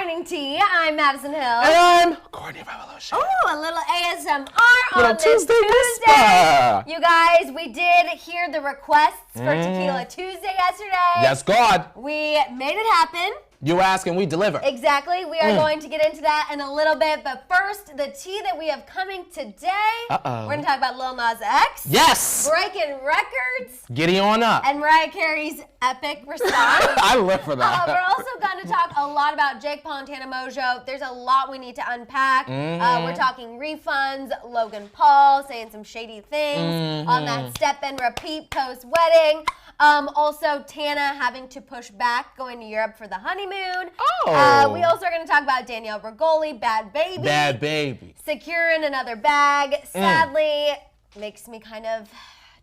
morning tea. I'm Maddison Hill. And I'm Courtney Revolution. Oh, a little ASMR on this Tuesday. You guys, we did hear the requests for Tequila Tuesday yesterday. Yes, God. We made it happen. You ask and we deliver. Exactly. We are going to get into that in a little bit. But first, the tea that we have coming today. We're going to talk about Lil Nas X. Yes. Breaking records. Giddy on up. And Mariah Carey's epic response. I live for that. We're also going to talk a lot about Jake Paul and Tana Mojo. There's a lot we need to unpack. We're talking refunds, Logan Paul saying some shady things on that step and repeat post-wedding. Also, Tana having to push back going to Europe for the honeymoon. We also are going to talk about Danielle Bregoli, Bad Baby. Bad Baby. Securing another bag. Sadly, makes me kind of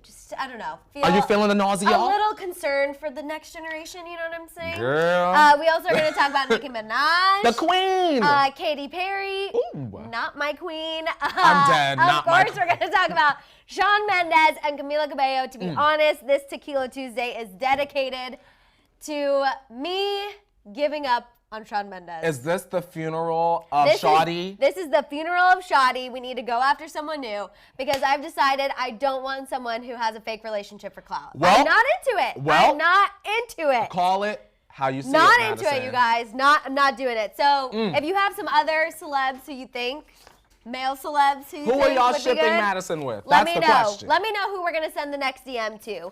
just, I don't know. Are you feeling the nausea? A little concerned for the next generation, you know what I'm saying? Girl. We also are going to talk about Nicki Minaj. The queen. Katy Perry. Ooh. Not my queen. I'm dead. Of course, we're going to talk about Shawn Mendes and Camila Cabello. To be honest, this Tequila Tuesday is dedicated to me giving up on Shawn Mendes. Is this the funeral of Shawty? This is the funeral of Shawty. We need to go after someone new because I've decided I don't want someone who has a fake relationship for clout. I'm not into it. I'm not into it. Call it how you see not it, into Madison. it, you guys. I'm not doing it. So if you have some other celebs who you think, male celebs who are y'all shipping Madison with? That's the question. Let me know who we're going to send the next DM to.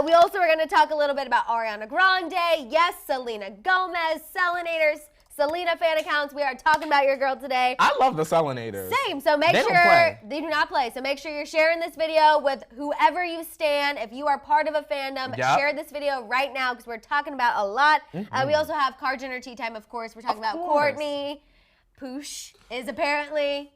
We also are going to talk a little bit about Ariana Grande. Yes, Selena Gomez, Selenators, Selena fan accounts. We are talking about your girl today. I love the Selenators. Same. So make sure they do not play. So make sure you're sharing this video with whoever you stand. If you are part of a fandom, share this video right now because we're talking about a lot. We also have Car Dinner Tea Time, of course. We're talking about Courtney. Poosh is apparently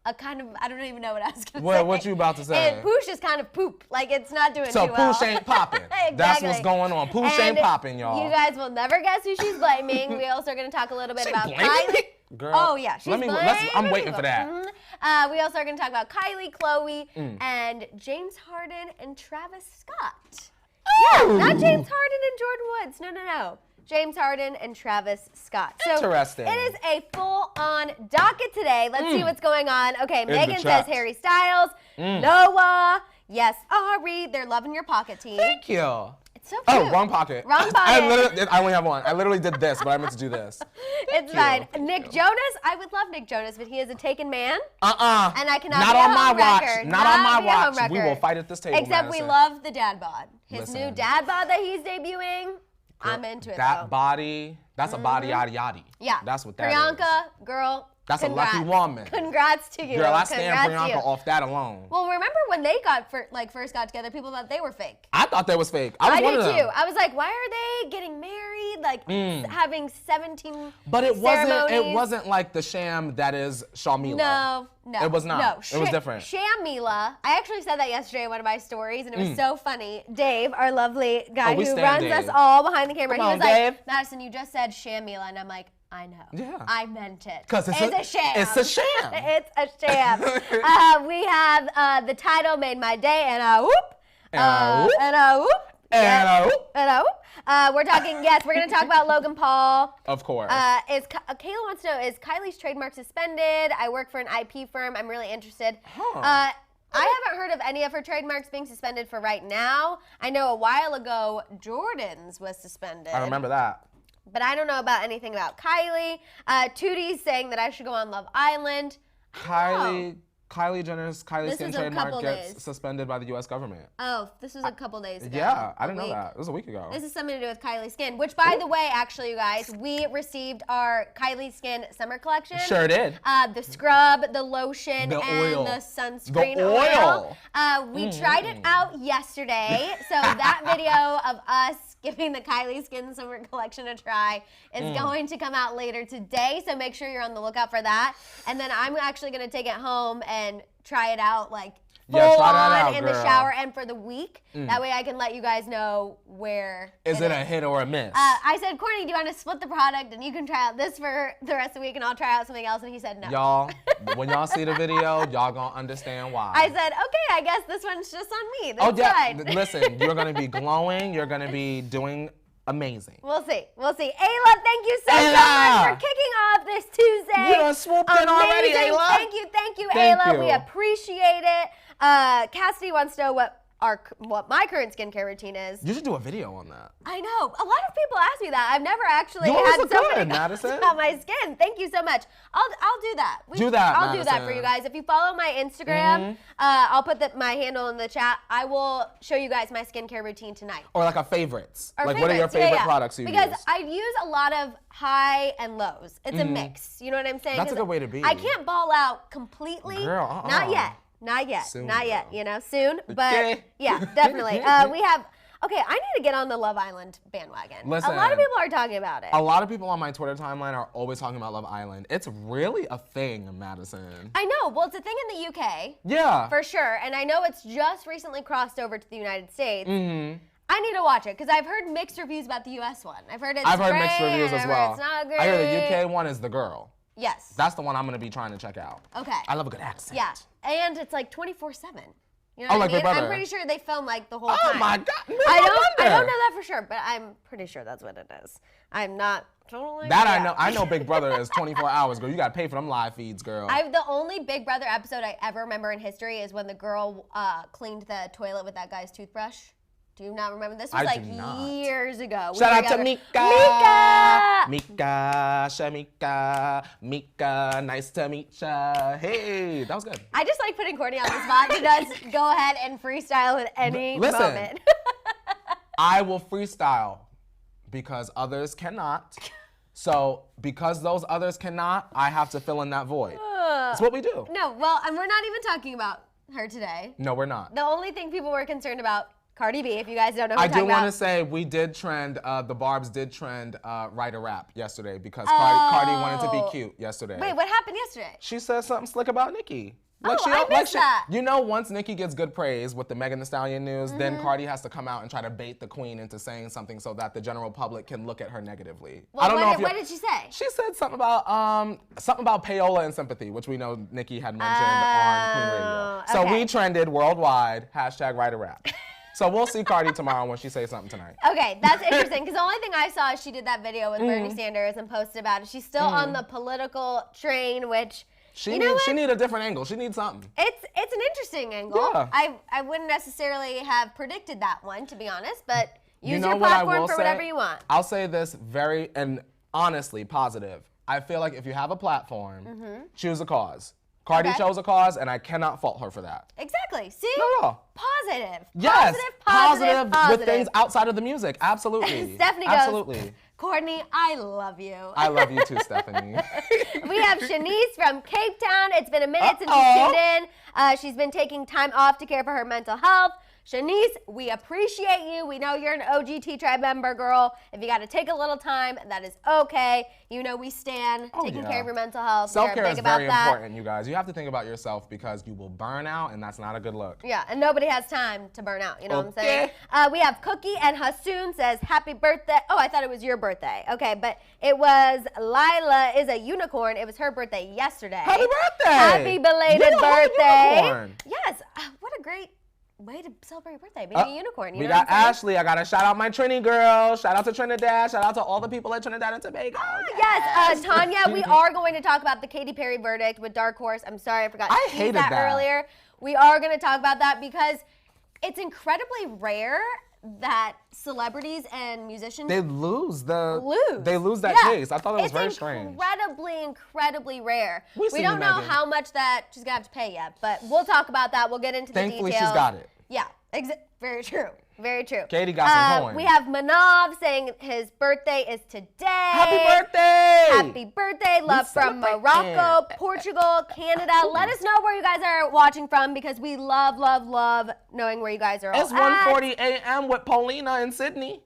a kind of, I don't even know what I was going to say. What you about to say? And Poosh is kind of poop. Like, it's not doing too well. So Poosh ain't popping. Exactly. That's what's going on. Poosh ain't popping, y'all. You guys will never guess who she's blaming. We also are going to talk a little bit about Kylie. Girl. Oh, yeah. She's blaming I'm waiting for that. We also are going to talk about Kylie, Chloe, and James Harden and Travis Scott. Yeah, not James Harden and Jordan Woods. No. James Harden and Travis Scott. So interesting. It is a full-on docket today. Let's see what's going on. Okay, Megan says Harry Styles, Noah, yes, Ari. They're loving your pocket tea. Thank you. It's so cute. Oh, wrong pocket. Wrong pocket. I only have one. I literally did this, but I meant to do this. It's fine. Nick Jonas, I would love Nick Jonas, but he is a taken man. And I cannot Not be on a my home watch. record. Not on my be a home watch. We record. will fight at this table, Except Madison. we love the dad bod. His Listen. new dad bod that he's debuting. I'm into it, That though. body, that's a body yaddy yaddy. Yeah. That's what that is. Priyanka, girl, That's congrats. a lucky woman. Congrats to you. Girl, I stand Congrats Priyanka off that alone. Well, remember when they first got together, people thought they were fake. I thought that was fake. I did too. I was like, why are they getting married? Like having 17 But it ceremonies? wasn't like the sham that is Shamila. No. It was not. No. It was different. Shamila. I actually said that yesterday in one of my stories, and it was so funny. Dave, our lovely guy who stand runs Dave. us all behind the camera, Come he on, was like, Dave. Madison, you just said Shamila, and I'm like, I know. Yeah. I meant it. Because it's a sham. It's a sham. It's a sham. We have the title made my day, and a whoop. And a whoop. And a whoop. And a whoop. And a whoop. We're talking, we're going to talk about Logan Paul. Of course. Kayla wants to know, is Kylie's trademark suspended? I work for an IP firm. I'm really interested. I haven't heard of any of her trademarks being suspended for right now. I know a while ago, Jordan's was suspended. I remember that. But I don't know about anything about Kylie. Tootie's saying that I should go on Love Island. Kylie Jenner's Kylie Skin trademark gets days. suspended by the U.S. government. Oh, this was a couple days ago. Yeah, I didn't know that. It was a week ago. This is something to do with Kylie Skin, which, by the way, actually, you guys, we received our Kylie Skin summer collection. Sure did. The scrub, the lotion, the and oil. the sunscreen the oil. We tried it out yesterday, so that video of us giving the Kylie Skin summer collection a try is going to come out later today, so make sure you're on the lookout for that. And then I'm actually going to take it home and try it out like full on in the shower and for the week. That way I can let you guys know where is it a hit or a miss? I said, Courtney, do you want to split the product and you can try out this for the rest of the week and I'll try out something else? And he said no. Y'all, when y'all see the video, y'all gonna understand why. I said, okay, I guess this one's just on me. That's fine. Listen, you're gonna be glowing. You're gonna be doing amazing. We'll see. Ayla, thank you so much for kicking off this Tuesday. You done swooped in already, Ayla. Thank you, Ayla. We appreciate it. Cassidy wants to know what my current skincare routine is. You should do a video on that. I know. A lot of people ask me that. I've never actually had somebody Maddison. about my skin. Thank you so much. I'll do that. I'll do that for you guys. If you follow my Instagram, I'll put my handle in the chat. I will show you guys my skincare routine tonight. Or like a favorites. What are your favorite products you use? Because I use a lot of high and lows. It's a mix. You know what I'm saying? That's a good way to be. I can't ball out completely. Girl, Not yet. Soon, Not yet, soon. But okay. yeah, definitely. I need to get on the Love Island bandwagon. Listen, a lot of people are talking about it. A lot of people on my Twitter timeline are always talking about Love Island. It's really a thing, Maddison. I know. Well, it's a thing in the UK. Yeah. For sure. And I know it's just recently crossed over to the United States. I need to watch it because I've heard mixed reviews about the US one. I've heard mixed reviews as well. It's not great. I heard the UK one is The Girl. Yes. That's the one I'm going to be trying to check out. Okay. I love a good accent. Yeah. And it's like 24/7. You know what I mean? Big Brother. I'm pretty sure they film like the whole time. Oh my God. I don't know that for sure, but I'm pretty sure that's what it is. I'm not totally. I know. I know Big Brother is 24 hours, girl. You got to pay for them live feeds, girl. The only Big Brother episode I ever remember in history is when the girl cleaned the toilet with that guy's toothbrush. Do you not remember? This was years ago. Shout out to Mika! Mika, nice to meet ya. Hey, that was good. I just like putting Courtney on the spot to just go ahead and freestyle at any moment. I will freestyle because others cannot. So because those others cannot, I have to fill in that void. That's what we do. No, well, and we're not even talking about her today. No, we're not. The only thing people were concerned about, Cardi B, if you guys don't know who I'm talking about. I do want to say we did trend, the Barbs did trend Write a Rap yesterday because Cardi wanted to be cute yesterday. Wait, what happened yesterday? She said something slick about Nicki. I missed that. You know, once Nicki gets good praise with the Megan Thee Stallion news, then Cardi has to come out and try to bait the queen into saying something so that the general public can look at her negatively. Well, what did she say? She said something about payola and sympathy, which we know Nicki had mentioned on Queen Radio. So we trended worldwide, #WriteARap. So we'll see Cardi tomorrow when she says something tonight. Okay, that's interesting because the only thing I saw is she did that video with Bernie Sanders and posted about it. She's still on the political train, which she need a different angle. She needs something. It's an interesting angle. Yeah. I wouldn't necessarily have predicted that one, to be honest, but use your platform for whatever you want. I'll say this very and honestly positive. I feel like if you have a platform, choose a cause. Cardi chose a cause, and I cannot fault her for that. Exactly. See? No. Positive. Yes. Positive. With things outside of the music. Absolutely. Stephanie Absolutely. goes, Courtney, I love you. I love you too, Stephanie. We have Shanice from Cape Town. It's been a minute since she tuned in. She's been taking time off to care for her mental health. Shanice, we appreciate you. We know you're an OG T-Tribe member, girl. If you got to take a little time, that is okay. You know we stand taking care of your mental health. Self-care is very important, you guys. You have to think about yourself because you will burn out, and that's not a good look. Yeah, and nobody has time to burn out. You know what I'm saying? We have Cookie and Hassoon says, happy birthday. Oh, I thought it was your birthday. Okay, but it was Lila is a unicorn. It was her birthday yesterday. Happy birthday! Happy belated birthday. Unicorn. Yes, what a great way to celebrate your birthday, being a unicorn. You we know got Ashley. I got to shout out my Trini girl. Shout out to Trinidad. Shout out to all the people at Trinidad and Tobago. Yes, Tanya, we are going to talk about the Katy Perry verdict with Dark Horse. I'm sorry, I forgot to tease that earlier. We are going to talk about that because it's incredibly rare that celebrities and musicians they lose that case. I thought it was very strange. Incredibly rare. We don't know how much that she's gonna have to pay yet, but we'll talk about that. We'll get into the details. Thankfully, she's got it. Yeah, very true. Very true. Katie got some coin. We have Manav saying his birthday is today. Happy birthday! Happy birthday. Love from Morocco, Portugal, Canada. Let us know where you guys are watching from because we love knowing where you guys are all It's 1:40 a.m. with Paulina in Sydney.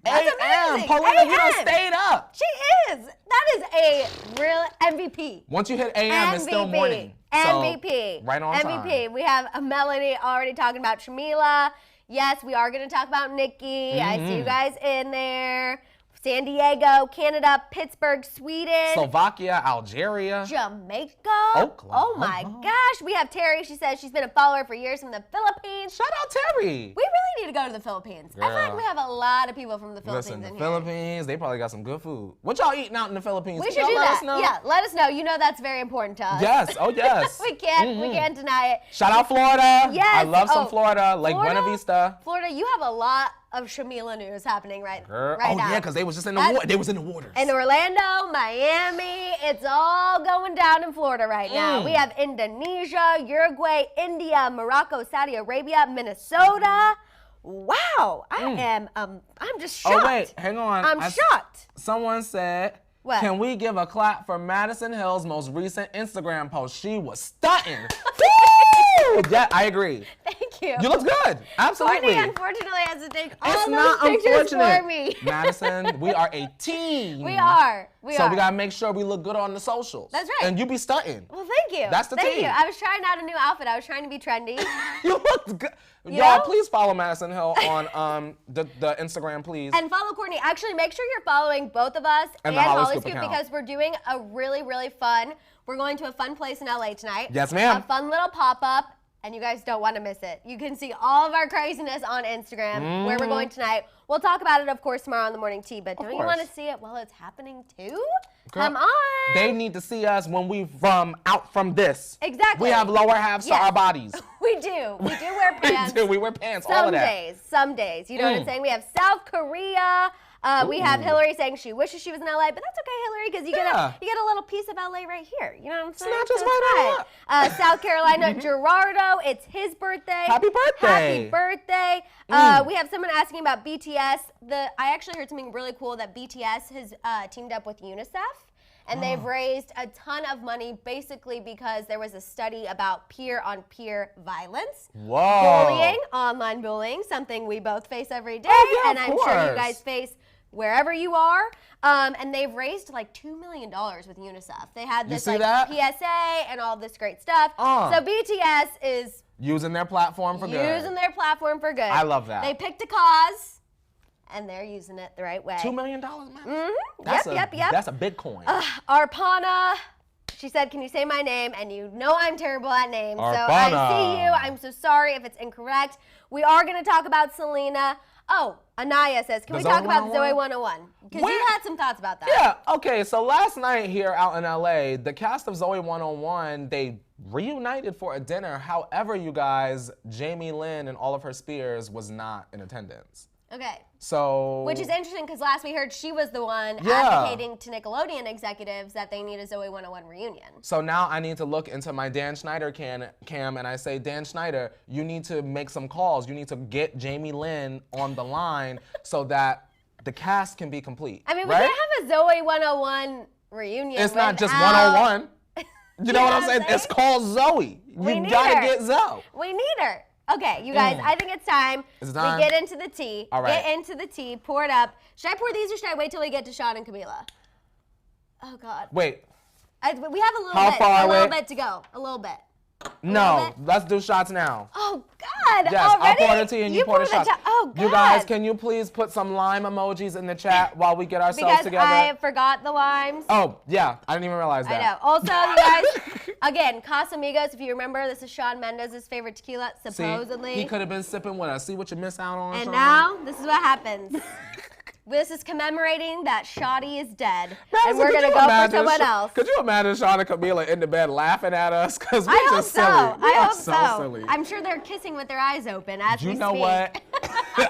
That's amazing. Paulina, you done stayed up. She is. That is a real MVP. Once you hit a.m., it's still morning. MVP. So, right on time. MVP. We have Melody already talking about Camilla. Yes, we are going to talk about Nicki. I see you guys in there. San Diego, Canada, Pittsburgh, Sweden. Slovakia, Algeria. Jamaica. Oklahoma. Oh my gosh. We have Terry. She says she's been a follower for years from the Philippines. Shout out Terry. We really we need to go to the Philippines. Girl. I feel like we have a lot of people from the Philippines Listen, in the here. Philippines, they probably got some good food. What y'all eating out in the Philippines? We Can should y'all do let that. us know? Yeah, let us know. You know that's very important to us. Yes. Oh, yes. we can't deny it. Shout out Florida. Yes. I love some Florida, like Buena Vista. Florida, you have a lot of Camila news happening right now. Yeah, because they was just in the water. They was in the waters. In Orlando, Miami, it's all going down in Florida right now. We have Indonesia, Uruguay, India, Morocco, Saudi Arabia, Minnesota. Wow, I'm just shocked. Oh wait, hang on. I'm shocked. Someone said, what? Can we give a clap for Madison Hill's most recent Instagram post? She was stunting. Yeah, I agree. Thank you. You look good. Absolutely. Courtney unfortunately has to take all it's those not pictures unfortunate. for me. Madison, we are a team. We are. So we gotta make sure we look good on the socials. That's right. And you be stunting. Well, thank you. That's the team. Thank you. I was trying out a new outfit. I was trying to be trendy. You look good. You Y'all, know? please follow Madison Hill on the Instagram, please. And follow Courtney. Actually, make sure you're following both of us And the Hollyscoop Hollyscoop account. because we're doing a really, really fun. We're going to a fun place in LA tonight. Yes, ma'am. A fun little pop-up, and you guys don't want to miss it. You can see all of our craziness on Instagram, where we're going tonight. We'll talk about it, of course, tomorrow on the morning tea, but don't you want to see it while it's happening too? Girl, Come on. They need to see us when we out from this. Exactly. We have lower halves to our bodies. We do. We do wear pants. We wear pants, all of that. Some days. You know what I'm saying? We have South Korea. We have Hillary saying she wishes she was in LA, but that's okay, Hillary, because you get a little piece of LA right here. You know what I'm saying? It's not just right on South Carolina, Gerardo, it's his birthday. Happy birthday. Happy birthday. We have someone asking about BTS. I actually heard something really cool that BTS has teamed up with UNICEF. And they've raised a ton of money basically because there was a study about peer-on-peer violence. Whoa. Bullying, online bullying, something we both face every day. Oh, yeah, and I'm of sure you course. guys face wherever you are. And they've raised like $2 million with UNICEF. They had this like PSA and all this great stuff. So BTS is using their platform for good. Using their platform for good. I love that. They picked a cause. And they're using it the right way. $2 million, man. Yep. That's a big coin. Arpana, she said, can you say my name? And you know I'm terrible at names. Arpana. So I see you. I'm so sorry if it's incorrect. We are going to talk about Selena. Oh, Anaya says, can we talk about Zoe 101? Because you had some thoughts about that. Yeah, okay. So last night here out in LA, the cast of Zoe 101, they reunited for a dinner. However, you guys, Jamie Lynn and all of her spears was not in attendance. Okay. So. Which is interesting because last we heard she was the one advocating to Nickelodeon executives that they need a Zoe 101 reunion. So now I need to look into my Dan Schneider cam and I say, Dan Schneider, you need to make some calls. You need to get Jamie Lynn on the line so that the cast can be complete. I mean, we right? can't have a Zoe 101 reunion. It's not just 101. You know what I'm saying? It's called Zoe. You gotta get Zoe. We need her. Okay, you guys, I think it's time. It's time. We get into the tea. All right. Get into the tea. Pour it up. Should I pour these or should I wait till we get to Shawn and Camilla? Oh, God. Wait. We have a little How bit. far a little away? bit to go. A little bit. No, let's do shots now. Oh, God. Yes, already? I'll pour the tea and you pour the shots. Oh, God. You guys, can you please put some lime emojis in the chat while we get ourselves because together? I forgot the limes. Oh, yeah. I didn't even realize that. I know. Also, you guys, again, Casamigos, if you remember, this is Shawn Mendes' favorite tequila, supposedly. See, he could have been sipping with us. See what you miss out on, And Shawn? now, this is what happens. This is commemorating that Shotty is dead, and we're gonna go for someone else. Could you imagine Shawn and Camila in the bed laughing at us? Because we're I hope just so. silly. We I are hope so silly. I'm sure they're kissing with their eyes open as we speak. You know what?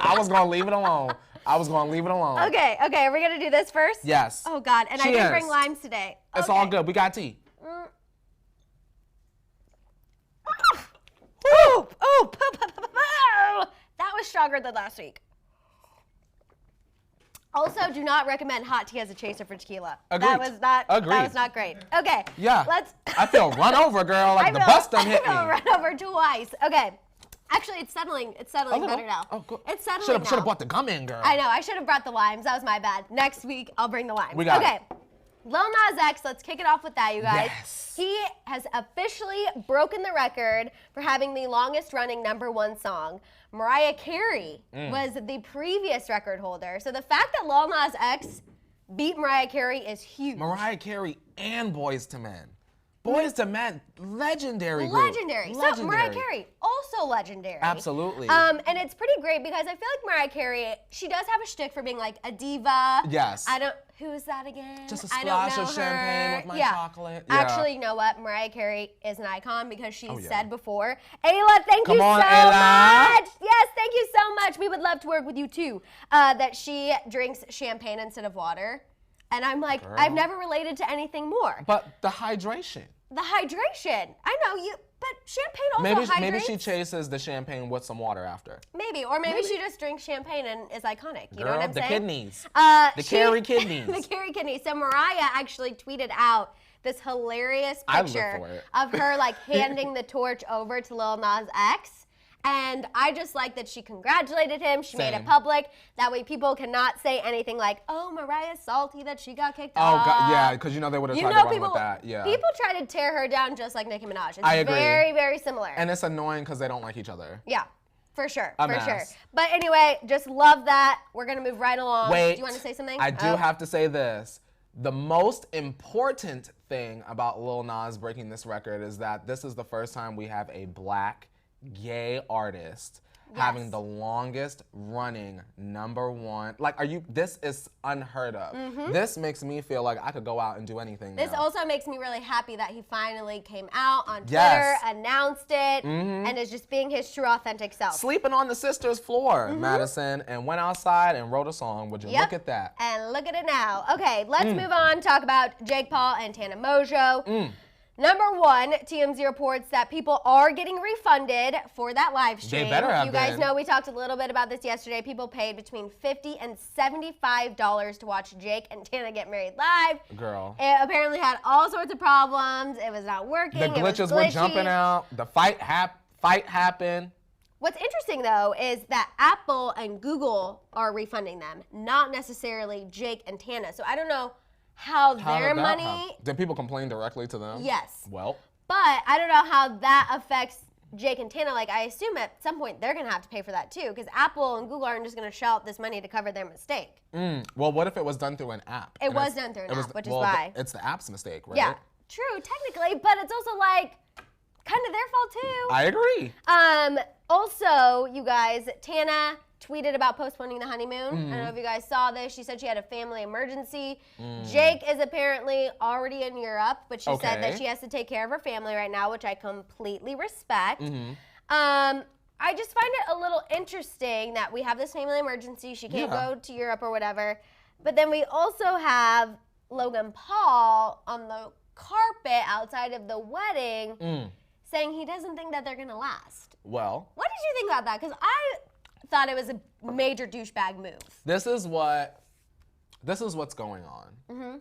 I was gonna leave it alone. Okay, are we gonna do this first? Yes. Oh God, and I didn't bring limes today. It's all good. We got tea. That was stronger than last week. Also, do not recommend hot tea as a chaser for tequila. Agreed. That was not. Agreed. That was not great. Okay. Yeah. Let's. I feel run over, girl. Like the bus done hit me. I feel run over twice. Okay. Actually, it's settling. It's settling better now. Oh, good. It's settling now. Should have brought the gum in, girl. I know. I should have brought the limes. That was my bad. Next week, I'll bring the limes. We got it. Lil Nas X, let's kick it off with that, you guys. Yes. He has officially broken the record for having the longest running #1 song. Mariah Carey was the previous record holder. So the fact that Lil Nas X beat Mariah Carey is huge. Mariah Carey and Boyz II Men. Boyz II Men, legendary group. Legendary. So Mariah Carey, also legendary. Absolutely. And it's pretty great because I feel like Mariah Carey, she does have a shtick for being like a diva. Yes. Who's that again? Just a splash of champagne with my chocolate. Yeah. Actually, you know what? Mariah Carey is an icon because she said before, Ayla, thank you so Ayla. much. Yes, thank you so much. We would love to work with you too. That she drinks champagne instead of water. And I'm like, girl, I've never related to anything more. But the hydration. The hydration. I know you, but champagne also hydrates. Maybe she chases the champagne with some water after. Maybe, or maybe she just drinks champagne and is iconic. You know what I'm saying? The kidneys. The Carey kidneys. The Carey kidneys. So Mariah actually tweeted out this hilarious picture of her like handing the torch over to Lil Nas X. And I just like that she congratulated him. She made it public. That way people cannot say anything like, oh, Mariah's salty that she got kicked off. Oh, God, yeah, because you know they would have tried to run with that. Yeah. People try to tear her down just like Nicki Minaj. It's I agree. very, very similar. And it's annoying because they don't like each other. Yeah, for sure, For sure. But anyway, just love that. We're going to move right along. Wait. Do you want to say something? I do have to say this. The most important thing about Lil Nas breaking this record is that this is the first time we have a black gay artist having the longest running #1. Like, this is unheard of. This makes me feel like I could go out and do anything This now. also makes me really happy that he finally came out on Twitter, announced it, and is just being his true, authentic self. Sleeping on the sister's floor, Madison, and went outside and wrote a song. Would you look at that? And look at it now. Okay, let's move on, talk about Jake Paul and Tana Mojo. #1, TMZ reports that people are getting refunded for that live stream. They better have You guys know we talked a little bit about this yesterday. People paid between $50 and $75 to watch Jake and Tana get married live. Girl. It apparently had all sorts of problems. It was not working. The glitches were jumping out. The fight happened. What's interesting, though, is that Apple and Google are refunding them, not necessarily Jake and Tana. So I don't know how their money... Did people complain directly to them? Yes. Well. But I don't know how that affects Jake and Tana. Like, I assume at some point they're going to have to pay for that, too, because Apple and Google aren't just going to shell out this money to cover their mistake. Well, what if it was done through an app? It was done through an app, which is why. It's the app's mistake, right? Yeah, true, technically, but it's also, like, kind of their fault, too. I agree. Also, you guys, Tana tweeted about postponing the honeymoon. I don't know if you guys saw this. She said she had a family emergency. Jake is apparently already in Europe, but she said that she has to take care of her family right now, which I completely respect. I just find it a little interesting that we have this family emergency. She can't go to Europe or whatever. But then we also have Logan Paul on the carpet outside of the wedding saying he doesn't think that they're going to last. Well. What did you think about that? Because I thought it was a major douchebag move. This is what's going on.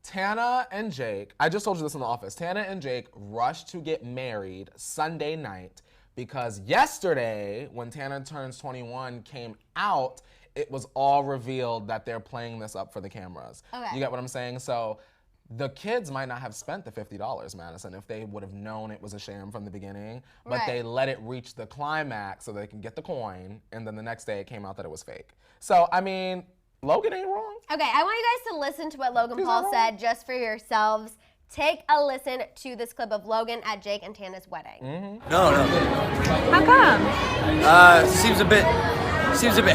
Tana and Jake, I just told you this in the office. Tana and Jake rushed to get married Sunday night because yesterday, when Tana turns 21, came out, it was all revealed that they're playing this up for the cameras. Okay. You get what I'm saying? So the kids might not have spent the $50, Madison, if they would have known it was a sham from the beginning, but they let it reach the climax so they can get the coin, and then the next day it came out that it was fake. So, I mean, Logan ain't wrong. Okay, I want you guys to listen to what Logan Paul said just for yourselves. Take a listen to this clip of Logan at Jake and Tana's wedding. No. How come? Seems a bit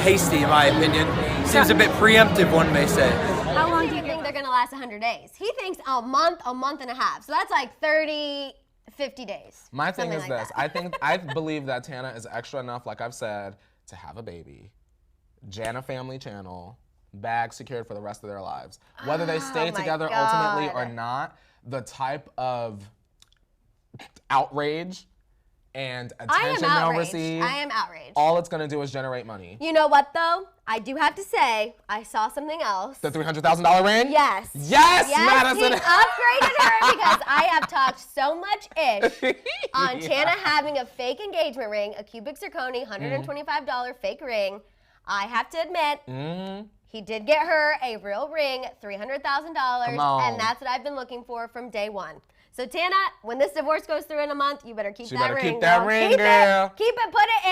hasty in my opinion. Seems a bit preemptive, one may say. How long do you think they're gonna last 100 days? He thinks a month and a half. So that's like 30, 50 days. My thing is this. I believe that Tana is extra enough, like I've said, to have a baby, Jana family channel, bag secured for the rest of their lives. Whether they stay together ultimately or not, the type of outrage and attention they'll receive. I am outraged. All it's gonna do is generate money. You know what though? I do have to say, I saw something else. The $300,000 ring? Yes. Yes, Madison. He upgraded her because I have talked so much ish on Tana having a fake engagement ring, a cubic zirconia, $125 fake ring. I have to admit, he did get her a real ring, $300,000, and that's what I've been looking for from day one. So Tana, when this divorce goes through in a month, you better keep that ring. Keep that ring, girl. Keep it, put it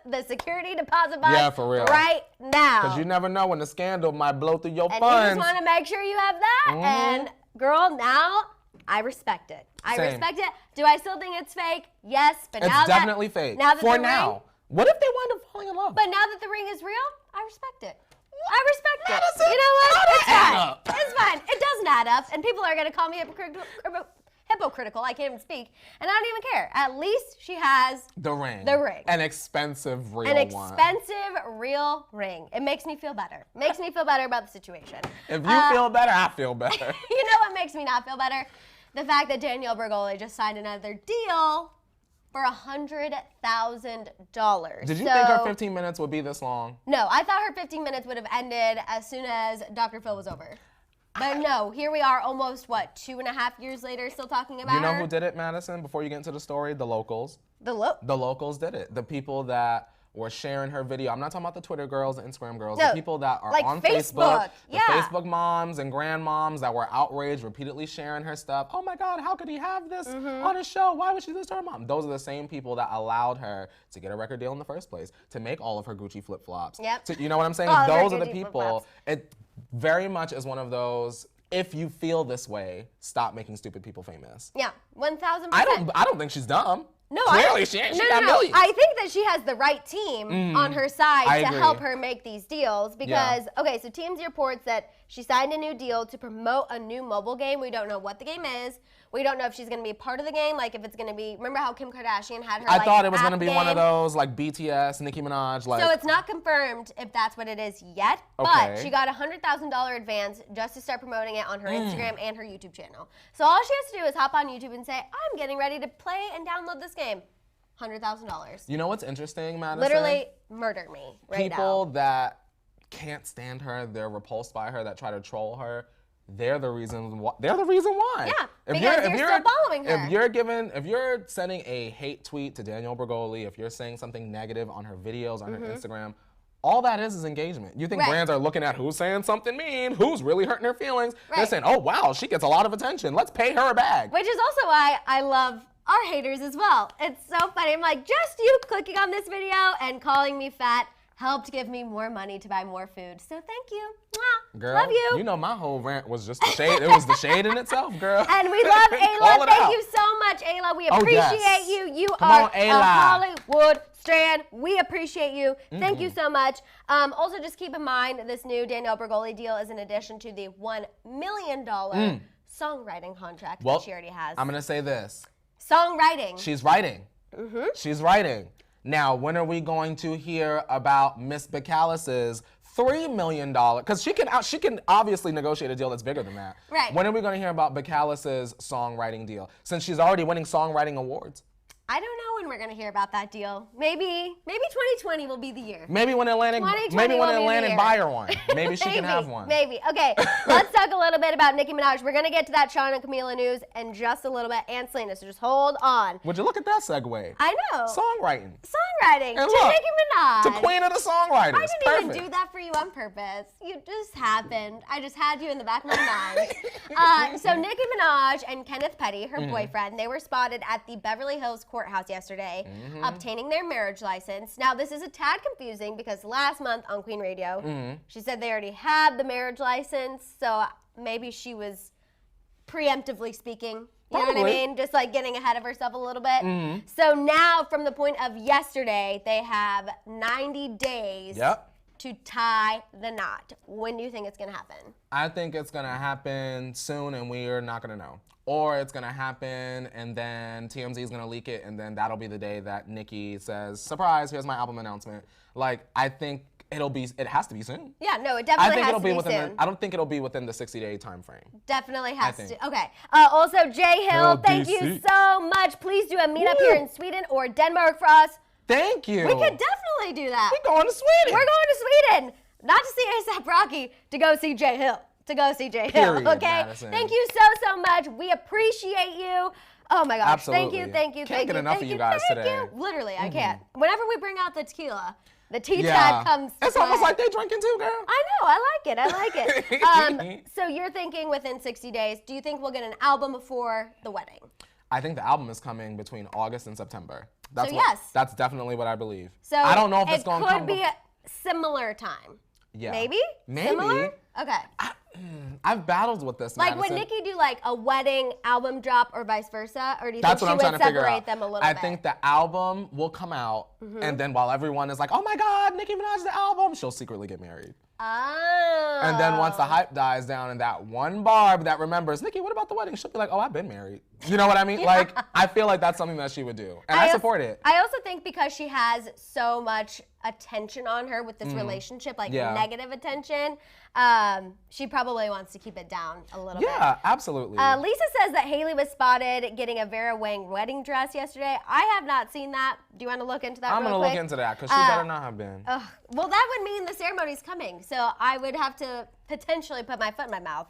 in the security deposit box. Yeah, for real. Right now. Because you never know when the scandal might blow through your funds. And you just want to make sure you have that. And girl, now I respect it. I Same. respect it. Do I still think it's fake? Yes, but It's now definitely fake. Now that For the now. ring, What if they wind up falling in love? but now that the ring is real, I respect it. I respect Madison, it. You know what? how does It's that fine. add up? It's fine. It doesn't add up, and people are gonna call me hypocritical. I can't even speak, and I don't even care. At least she has The ring. The ring. An expensive real an one. expensive real ring. It makes me feel better. Makes me feel better about the situation. If you feel better, I feel better. You know what makes me not feel better? The fact that Danielle Bregoli just signed another deal for $100,000. Did you think her 15 minutes would be this long? No, I thought her 15 minutes would have ended as soon as Dr. Phil was over. But no, here we are almost, 2.5 years later, still talking about her? You know who did it, Madison, before you get into the story? The locals. The locals did it. The people that were sharing her video. I'm not talking about the Twitter girls, the Instagram girls. No, the people that are like on Facebook. The Yeah. Facebook moms and grandmoms that were outraged, repeatedly sharing her stuff. Oh my God, how could he have this on his show? Why would she do this to her mom? Those are the same people that allowed her to get a record deal in the first place, to make all of her Gucci flip-flops. Yep. You know what I'm saying? All of her Those are the Gucci people. flip-flops. It very much is one of those, if you feel this way, stop making stupid people famous. Yeah, 1,000%. I don't think she's dumb. No, Clearly she ain't. She got no. millions. I think that she has the right team on her side I to agree. help her make these deals because, okay, so TMZ reports that she signed a new deal to promote a new mobile game. We don't know what the game is. We don't know if she's going to be a part of the game, like if it's going to be, remember how Kim Kardashian had her I thought it was app going to be one of game? those like BTS, Nicki Minaj, like. So it's not confirmed if that's what it is yet, but Okay. she got a $100,000 advance just to start promoting it on her Instagram and her YouTube channel. So all she has to do is hop on YouTube and say, I'm getting ready to play and download this game. $100,000. You know what's interesting, Madison? Literally murder me right People now. that can't stand her, they're repulsed by her, that try to troll her. They're the reason why. They're the reason why. Yeah, because you're still following her. If you're sending a hate tweet to Danielle Bregoli, if you're saying something negative on her videos, on her Instagram, all that is engagement. You think Right. brands are looking at who's saying something mean, who's really hurting her feelings. They're Right. saying, oh wow, she gets a lot of attention. Let's pay her a bag. Which is also why I love our haters as well. It's so funny. I'm like, just you clicking on this video and calling me fat helped give me more money to buy more food. So thank you. Mwah. Girl, love you. You know my whole rant was just the shade. It was the shade in itself, girl. And we love Call Ayla. it Thank out. you so much, Ayla. We Oh, appreciate yes. you. You Come are on, a Ayla. Hollywood strand. We appreciate you. Thank you so much. Also, just keep in mind this new Danielle Bregoli deal is in addition to the $1 million songwriting contract that she already has. I'm going to say this. Songwriting. She's writing. She's writing. Now, when are we going to hear about Miss Bacalis's $3 million? Because she can obviously negotiate a deal that's bigger than that. Right. When are we going to hear about Bacalis's songwriting deal? Since she's already winning songwriting awards. I don't know when we're gonna hear about that deal. Maybe 2020 will be the year. Maybe when Atlantic 2020 will be the year. buy her one. Maybe she can have one. Maybe. Okay, let's talk a little bit about Nicki Minaj. We're gonna get to that Shawn and Camilla news in just a little bit, and Selena, so just hold on. Would you look at that segue? I know. Songwriting. Songwriting And to look, Nicki Minaj. The queen of the songwriters. I didn't even Perfect. do that for you on purpose. You just happened. I just had you in the back of my mind. So Nicki Minaj and Kenneth Petty, her boyfriend, they were spotted at the Beverly Hills courthouse yesterday obtaining their marriage license. Now, this is a tad confusing because last month on Queen Radio, she said they already had the marriage license, so maybe she was preemptively speaking. You know what I Probably. mean? Just like getting ahead of herself a little bit. So now, from the point of yesterday, they have 90 days to tie the knot. When do you think it's going to happen? I think it's going to happen soon and we're not going to know. Or it's going to happen and then TMZ is going to leak it and then that'll be the day that Nicki says, surprise, here's my album announcement. Like, I think it has to be soon. Yeah, no, it definitely has to be soon. I don't think it'll be within the 60-day time frame. Definitely has to. Okay. Also, Jay Hill, thank you so much. Please do a meetup here in Sweden or Denmark for us. Thank you. We could definitely do that. We're going to Sweden. We're going to Sweden. Not to see A$AP Rocky, to go see Jay Hill. Period, Okay? Madison. Thank you so much. We appreciate you. Oh my gosh. Absolutely. Thank you. Can't get enough of you guys today. Literally, I can't. Whenever we bring out the tequila, the tea Yeah. tag comes to It's almost play. like they drinking too, girl. I know, I like it. So you're thinking within 60 days, do you think we'll get an album before the wedding? I think the album is coming between August and September. Yes. That's definitely what I believe. So I don't know if it's going to come. It could be a similar time. Yeah. Maybe? Maybe. Similar? Okay. I've battled with this, Like, Madison. would Nicki do like a wedding album drop or vice versa? Or do you That's think what she I'm would trying to figure separate out. them a little I bit? think the album will come out, and then while everyone is like, oh my God, Nicki Minaj's the album, she'll secretly get married. Oh. And then once the hype dies down and that one barb that remembers, Nicki, what about the wedding? She'll be like, oh, I've been married. You know what I mean? Like, I feel like that's something that she would do. And I support it. I also think because she has so much attention on her with this relationship, like negative attention, she probably wants to keep it down a little bit. Yeah, absolutely. Lisa says that Haley was spotted getting a Vera Wang wedding dress yesterday. I have not seen that. Do you want to look into that I'm real going to quick? look into that because she better not have been. Well, that would mean the ceremony's coming, so I would have to potentially put my foot in my mouth.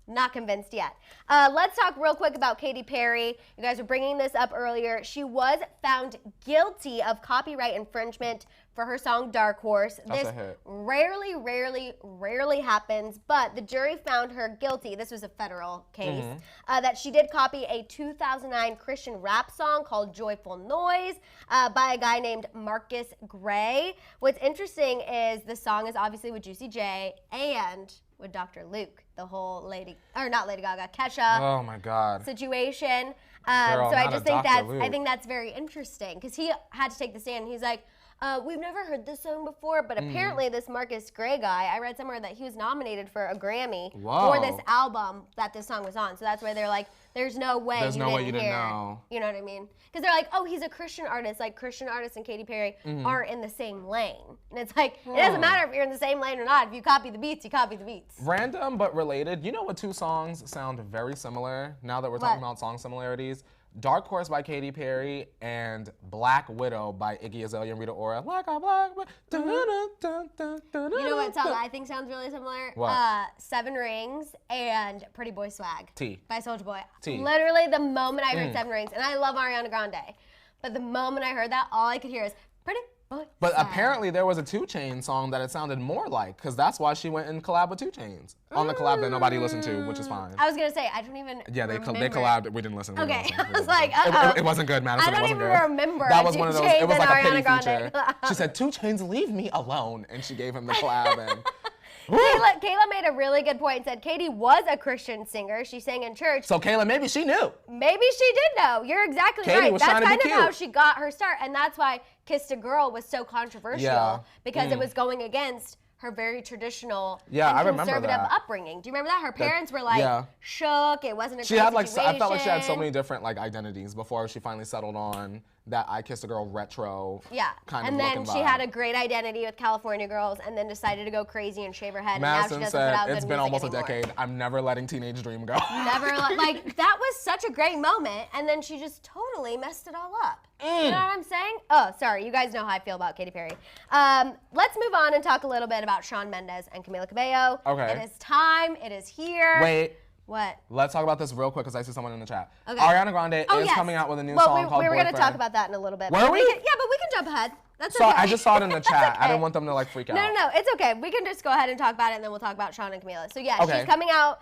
Not convinced yet. Let's talk real quick about Katy Perry. You guys were bringing this up earlier. She was found guilty of copyright infringement for her song Dark Horse. That's this a hit. rarely happens, but the jury found her guilty. This was a federal case. That she did copy a 2009 Christian rap song called Joyful Noise by a guy named Marcus Gray. What's interesting is the song is obviously with Juicy J and with Dr. Luke, the whole not Lady Gaga, Kesha Oh my God. situation. Girl, so I not just a think Dr. Luke. I think that's very interesting because he had to take the stand. He's like, we've never heard this song before, but apparently this Marcus Gray guy, I read somewhere that he was nominated for a Grammy for this album that this song was on. So that's why they're like, there's no way you didn't know. You know what I mean? Because they're like, oh, he's a Christian artist. Like Christian artists and Katy Perry aren't in the same lane. And it's like, it doesn't matter if you're in the same lane or not. If you copy the beats, you copy the beats. Random but related. You know what two songs sound very similar now that we're talking about song similarities? Dark Horse by Katy Perry and Black Widow by Iggy Azalea and Rita Ora. Like a black widow. You know what song I think sounds really similar? What? 7 Rings and Pretty Boy Swag T. by Soulja Boy. T. Literally the moment I heard 7 Rings, and I love Ariana Grande, but the moment I heard that, all I could hear is Pretty Boy But Swag. apparently there was a 2 Chainz song that it sounded more like, because that's why she went and collabed with 2 Chainz on the collab that nobody listened to, which is fine. I was gonna say, I don't even Yeah, they remember. collabed. We didn't listen. We Okay, didn't listen. I was like, uh-oh. It wasn't good, Madison. I don't It wasn't even good. remember That a was one of 2 those. It was Chainz like a and pity Ariana feature. Grande. She said, 2 Chainz, leave me alone, and she gave him the collab. And Kayla made a really good point and said Katy was a Christian singer. She sang in church. so Kayla, maybe she knew. Maybe she did know. You're exactly Katy right. was That's trying to be kind of how cute. she got her start. And that's why Kissed a Girl was so controversial because it was going against her very traditional and I remember conservative that. upbringing. Do you remember that? Her parents were like shook. It wasn't a She great had like, situation. I felt like she had so many different like identities before she finally settled on that I Kissed a Girl retro kind of and then look and she vibe. had a great identity with California Girls and then decided to go crazy and shave her head. Madison and now she doesn't put out said, it's good been music almost anymore. a decade. I'm never letting Teenage Dream go. Never, like, that was such a great moment, and then she just totally messed it all up. You know what I'm saying? Oh, sorry, you guys know how I feel about Katy Perry. Let's move on and talk a little bit about Shawn Mendes and Camila Cabello. Okay. It is time, it is here. Wait. What? Let's talk about this real quick because I see someone in the chat. Okay. Ariana Grande is yes. coming out with a new song called we were Boyfriend. going to talk about that in a little bit. Were but we? yeah, but we can jump ahead. That's So okay. I just saw it in the That's chat. I okay. didn't want them to like freak out. No, it's okay. We can just go ahead and talk about it, and then we'll talk about Shawn and Camila. So yeah, Okay. she's coming out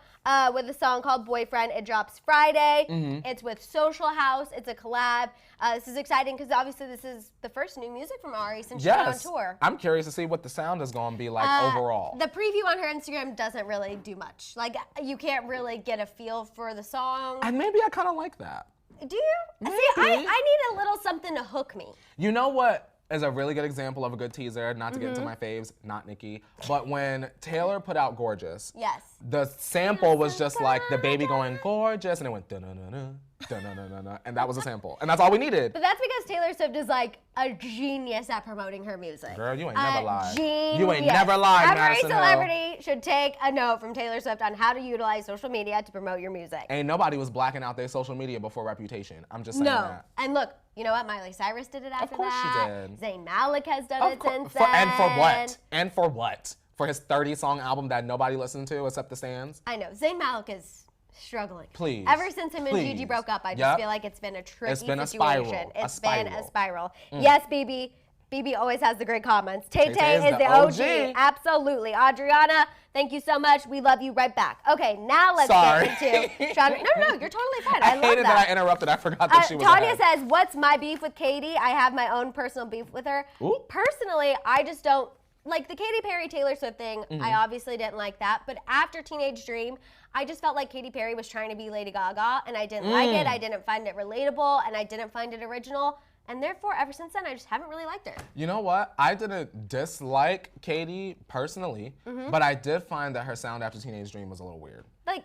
with a song called Boyfriend. It drops Friday. It's with Social House. It's a collab. This is exciting because obviously this is the first new music from Ari since she's been on tour. I'm curious to see what the sound is going to be like overall. The preview on her Instagram doesn't really do much. Like, you can't really get a feel for the song. And maybe I kind of like that. Do you? Maybe. See, I need a little something to hook me. You know what is a really good example of a good teaser, not to get into my faves, not Nicki, but when Taylor put out Gorgeous, Yes. the sample was just like the baby going gorgeous, and it went da-na-na-na, da-na-na-na-na, and that was a sample. And that's all we needed. But that's because Taylor Swift is like a genius at promoting her music. Girl, you ain't never lied. Genius. You ain't never lied, Every Madison Hill. celebrity should take a note from Taylor Swift on how to utilize social media to promote your music. Ain't nobody was blacking out their social media before Reputation. I'm just saying No. that. And look, you know what? Miley Cyrus did it after course she that. did. Zayn Malik has done Of it course. since then. And for what? And for what? For his 30-song album that nobody listened to except the stands? I know. Zayn Malik is struggling. Please. Ever since him and Gigi Please. broke up, I just Yep. feel like it's been a tricky It's been a situation. spiral. It's A been spiral. a spiral. Yes, BB. BB always has the great comments. Tay Tay is the OG. Absolutely. Adriana, thank you so much. We love you right back. Okay, now let's get into Shawn. No, you're totally fine. I love hated that I interrupted. I forgot that she was Tanya ahead. says, what's my beef with Katy? I have my own personal beef with her. Ooh. Personally, I just don't. like the Katy Perry Taylor Swift thing, I obviously didn't like that. But after Teenage Dream, I just felt like Katy Perry was trying to be Lady Gaga, and I didn't like it. I didn't find it relatable, and I didn't find it original. And therefore, ever since then, I just haven't really liked her. You know what? I didn't dislike Katy personally, but I did find that her sound after Teenage Dream was a little weird. Like,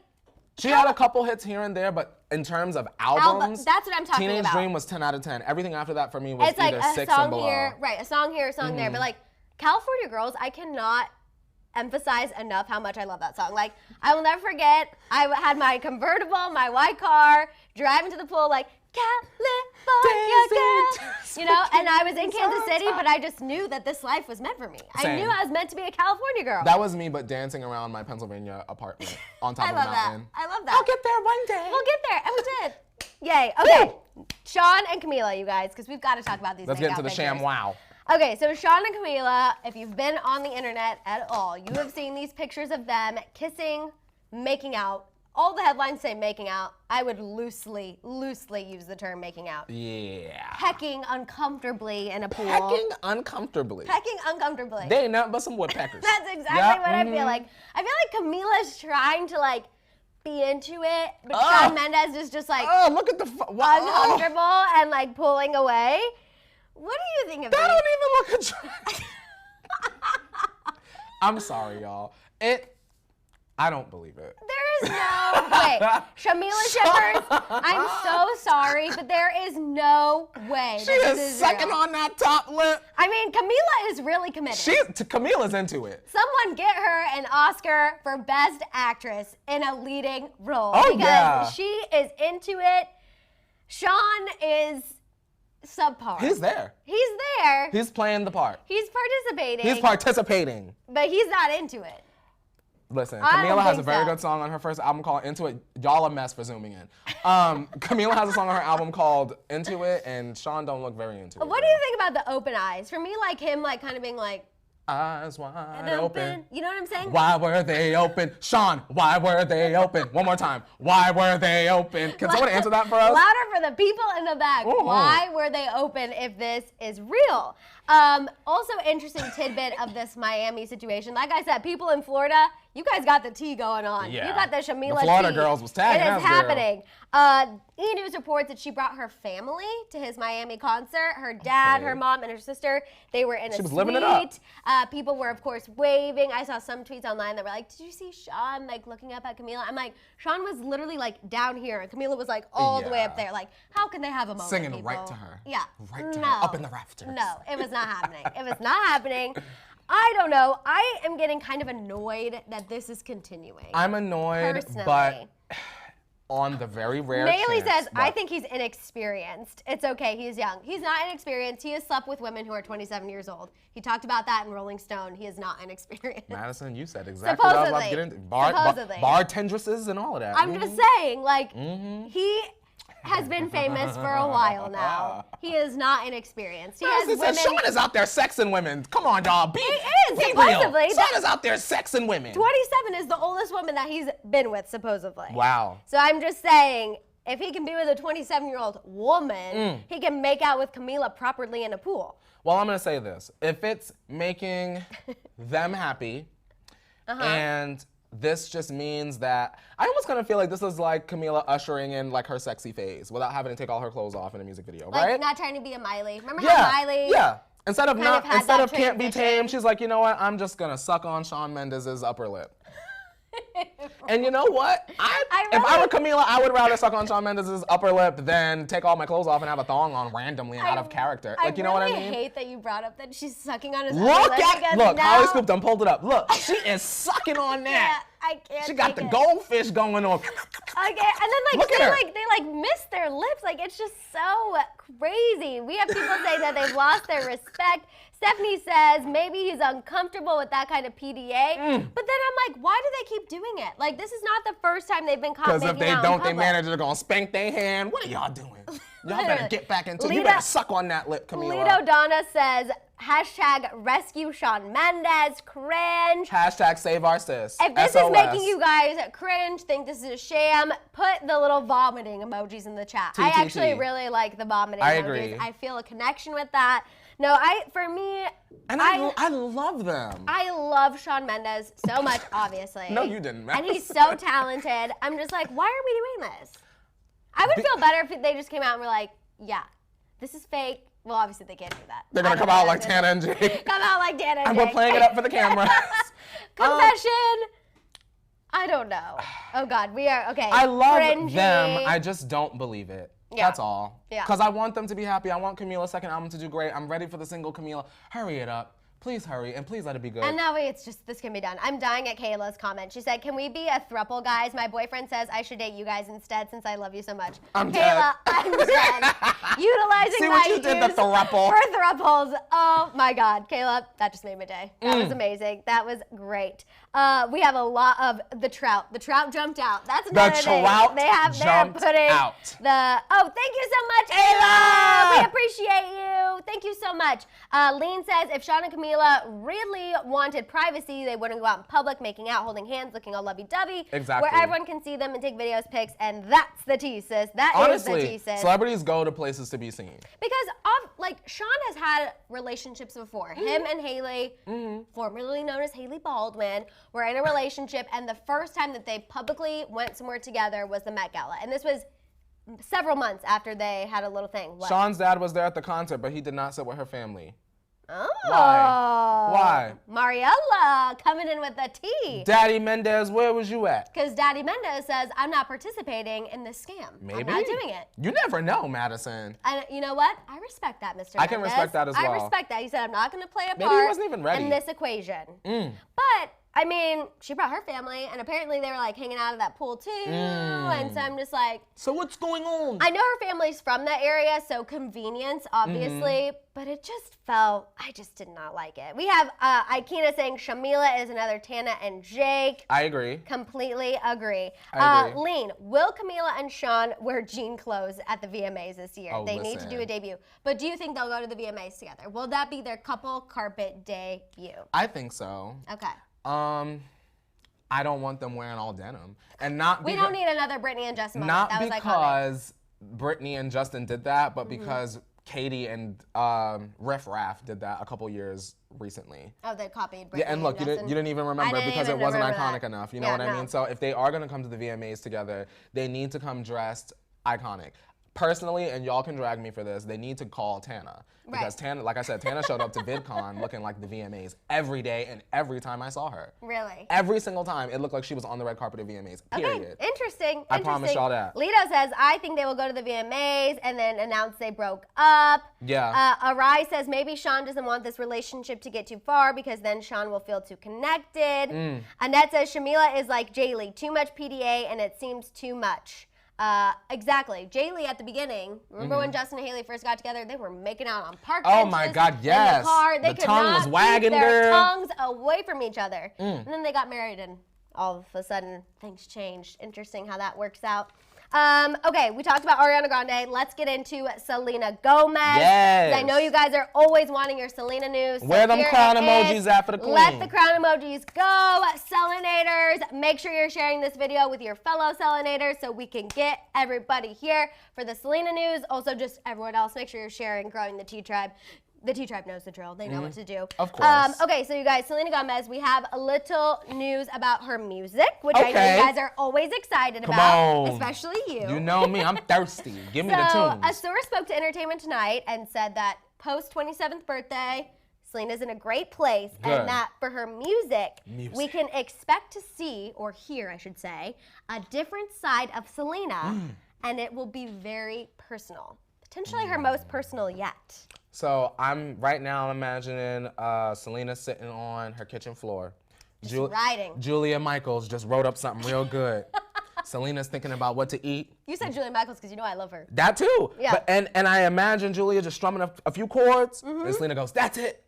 she had a couple hits here and there, but in terms of albums, that's what I'm talking Teenage about. Dream was 10 out of 10. Everything after that for me was it's like either a 6 song and below. here, right? A song here, a song there. But like California Girls, I cannot emphasize enough how much I love that song. Like, I will never forget, I had my convertible, my white car, driving to the pool, like, California girl, you know, and I was in Kansas City, but I just knew that this life was meant for me. Same. I knew I was meant to be a California girl. That was me, but dancing around my Pennsylvania apartment on top of a mountain. I love that. I'll get there one day. We'll get there, and we did. Yay. Okay, Shawn and Camila, you guys, because we've got to talk about these. Let's get into the sham wow. Okay, so Shawn and Camila, if you've been on the internet at all, you have seen these pictures of them kissing, making out. All the headlines say making out. I would loosely use the term making out. Yeah. Pecking uncomfortably in a pool. Pecking uncomfortably. Pecking uncomfortably. They ain't nothing but some woodpeckers. That's exactly what I feel like. I feel like Camila's trying to like be into it, but Shawn Mendes is just like look at the uncomfortable and like pulling away. What do you think of that? these? Don't even look attractive. I'm sorry, y'all. I don't believe it. There is no way. Shamila shippers, I'm so sorry, but there is no way. She is sucking on that top lip. I mean, Camila is really committed. Camila's into it. Someone get her an Oscar for Best Actress in a leading role. Oh, because yeah. she is into it. Shawn is subpar. He's there. He's there. He's playing the part. He's participating. He's participating. But he's not into it. Listen, I don't Camila has a think very so. good song on her first album called Into It. Y'all a mess for zooming in. Camila has a song on her album called Into It, and Shawn don't look very into it. What do you think about the open eyes? For me, like him, like kind of being like, eyes wide open. You know what I'm saying? Why were they open? Shawn, why were they open? One more time. Why were they open? Can someone answer that for us? Louder for the people in the back. Ooh. Why were they open if this is real? Also, interesting tidbit of this Miami situation. Like I said, people in Florida, you guys got the tea going on. Yeah. You got the Shamila The Florida tea. girls was tagging It is us, girl. happening. E! News reports that she brought her family to his Miami concert. Her dad, her mom, and her sister. They were in a She was suite. living it up. People were, of course, waving. I saw some tweets online that were like, "Did you see Shawn like looking up at Camila?" I'm like, Shawn was literally like down here, and Camila was like all the way up there. Like, how can they have a moment? Singing people? right to her. Yeah. Right to her. Up in the rafters. No, it was not happening. It was not happening. I don't know. I am getting kind of annoyed that this is continuing. I'm annoyed, Personally. but on the very rare Bailey chance, says, I think he's inexperienced. It's okay. He's young. He's not inexperienced. He has slept with women who are 27 years old. He talked about that in Rolling Stone. He is not inexperienced. Maddison, you said exactly what I was about to get into. Supposedly. Bartendresses and all of that. I'm just saying, like, he has been famous for a while now. He is not inexperienced. He has women. Shawn is out there sexing women. Come on, y'all. He is, be supposedly. real. Shawn is out there sexing women. 27 is the oldest woman that he's been with, supposedly. Wow. So I'm just saying, if he can be with a 27-year-old woman, he can make out with Camila properly in a pool. Well, I'm going to say this. If it's making them happy, and this just means that, I almost kind of feel like this is like Camila ushering in like her sexy phase without having to take all her clothes off in a music video, Like, right? not trying to be a Miley. Remember how Miley? Yeah. Instead of can't be transition. tame, she's like, you know what? I'm just gonna suck on Shawn Mendes' upper lip. And you know what? If I were Camila, I would rather suck on Shawn Mendes' upper lip than take all my clothes off and have a thong on randomly and out of character. Like, you know what I mean? I really hate that you brought up that she's sucking on his upper Look lip at, because look, now, Hollyscoop done pulled it up. Look, she is sucking on that. Yeah, I can't She got take the it. goldfish going on. Okay, and then Look at her. they miss their lips. Like, it's just so crazy. We have people say that they've lost their respect. Stephanie says maybe he's uncomfortable with that kind of PDA. But then I'm like, why do they keep doing it? Like, this is not the first time they've been caught Because making if they out in don't, their public. manager are gonna spank their hand. What are y'all doing? Y'all better Literally. get back into it. You Lita- better suck on that lip, Camila. Lido Donna says, hashtag rescue Shawn Mendes, cringe. Hashtag save our sis. If this SOS. is making you guys cringe, think this is a sham, put the little vomiting emojis in the chat. I actually really like the vomiting I emojis. agree. I feel a connection with that. No, for me, And I love them. I love Shawn Mendes so much, obviously. No, you didn't. And he's so talented. I'm just like, why are we doing this? I would feel better if they just came out and were like, yeah, this is fake. Well, obviously they can't do that. They're gonna come out like Tana and Jake. Come out like Tana and And Jake. we're playing it up for the cameras. Confession. I don't know. Oh God, we are, okay. I love cringy. them. I just don't believe it. Yeah. That's all. Yeah. Because I want them to be happy. I want Camila's second album to do great. I'm ready for the single Camila. Hurry it up. Please hurry, and please let it be good. And that way this can be done. I'm dying at Kayla's comment. She said, can we be a throuple, guys? My boyfriend says I should date you guys instead since I love you so much. I'm Kayla, dead. I'm dead. Utilizing See my what you did, the use throuple. for throuples. Oh my God, Kayla, that just made my day. That was amazing. That was great. We have a lot of the trout. The trout jumped out. That's another thing. trout They're jumped putting out. thank you so much, Kayla. We appreciate you. Thank you so much. Lean says, if Shawn and Camila really wanted privacy, they wouldn't go out in public, making out, holding hands, looking all lovey-dovey. Exactly. Where everyone can see them and take videos, pics, and that's the tea, sis. Honestly, is the tea, sis. celebrities go to places to be seen. Because Shawn has had relationships before. Him and Haley, formerly known as Haley Baldwin, were in a relationship, and the first time that they publicly went somewhere together was the Met Gala. And this was several months after they had a little thing. What? Shawn's dad was there at the concert, but he did not sit with her family. Oh. Why? Mariella coming in with the tea. Daddy Mendes, where was you at? Because Daddy Mendes says, I'm not participating in this scam. Maybe. I'm not doing it. You never know, Madison. And you know what? I respect that, Mr. I can Mendes. respect that as well. I respect that. He said, I'm not going to play a Maybe he part wasn't even ready. in this equation. But, I mean, she brought her family, and apparently they were, like, hanging out at that pool, too. And so I'm just like... So what's going on? I know her family's from that area, so convenience, obviously. But it just felt... I just did not like it. We have Ikena saying Shamila is another Tana and Jake. I agree. Completely agree. I agree. Lean, will Camila and Shawn wear jean clothes at the VMAs this year? Oh, they need to do a listen. debut. But do you think they'll go to the VMAs together? Will that be their couple carpet debut? I think so. Okay. I don't want them wearing all denim. And not We don't need another Britney and Justin moment. not That was iconic. because Britney and Justin did that, but because Katy and Riff Raff did that a couple years recently. Oh, they copied Britney Yeah, and look, you Justin. didn't even remember didn't because even it wasn't remember iconic that. enough. You know Yeah, what I no. mean? So if they are gonna come to the VMAs together, they need to come dressed iconic. Personally, and y'all can drag me for this, they need to call Tana. Because Right. Tana, like I said, Tana showed up to VidCon looking like the VMAs every day and every time I saw her. Really? Every single time, it looked like she was on the red carpet of VMAs, period. Okay, interesting. I promise y'all that. Lito says, I think they will go to the VMAs and then announce they broke up. Yeah. Arai says, maybe Shawn doesn't want this relationship to get too far because then Shawn will feel too connected. Annette says, Shamila is like Jaylee, too much PDA and it seems too much. Exactly. Jaylee at the beginning, remember when Justin and Haley first got together, they were making out on park benches. Oh my God, yes. In the car. They The could tongue not was wagging, keep their girl. tongues away from each other. And then they got married and all of a sudden things changed. Interesting how that works out. Okay, we talked about Ariana Grande. Let's get into Selena Gomez. Yes. I know you guys are always wanting your Selena news. So Where them here crown it emojis is. at for the queen? Let the crown emojis go. Selenators, make sure you're sharing this video with your fellow Selenators so we can get everybody here for the Selena news. Also, just everyone else, make sure you're sharing, growing the Tea Tribe. The Tea Tribe knows the drill. They know what to do. Of course. Okay, so you guys, Selena Gomez, we have a little news about her music, which I know Okay. you guys are always excited Come about, on. especially you. You know me, I'm thirsty. Give me the So, tunes. a source spoke to Entertainment Tonight and said that post 27th birthday, Selena's in a great place, Good. and that for her music, we can expect to see, or hear, I should say, a different side of Selena, and it will be very personal. Potentially her most personal yet. So I'm right now imagining Selena sitting on her kitchen floor. Writing. Julia Michaels just wrote up something real good. Selena's thinking about what to eat. You said Julia Michaels because you know I love her. That too. Yeah. But, and I imagine Julia just strumming a few chords, and Selena goes, "That's it."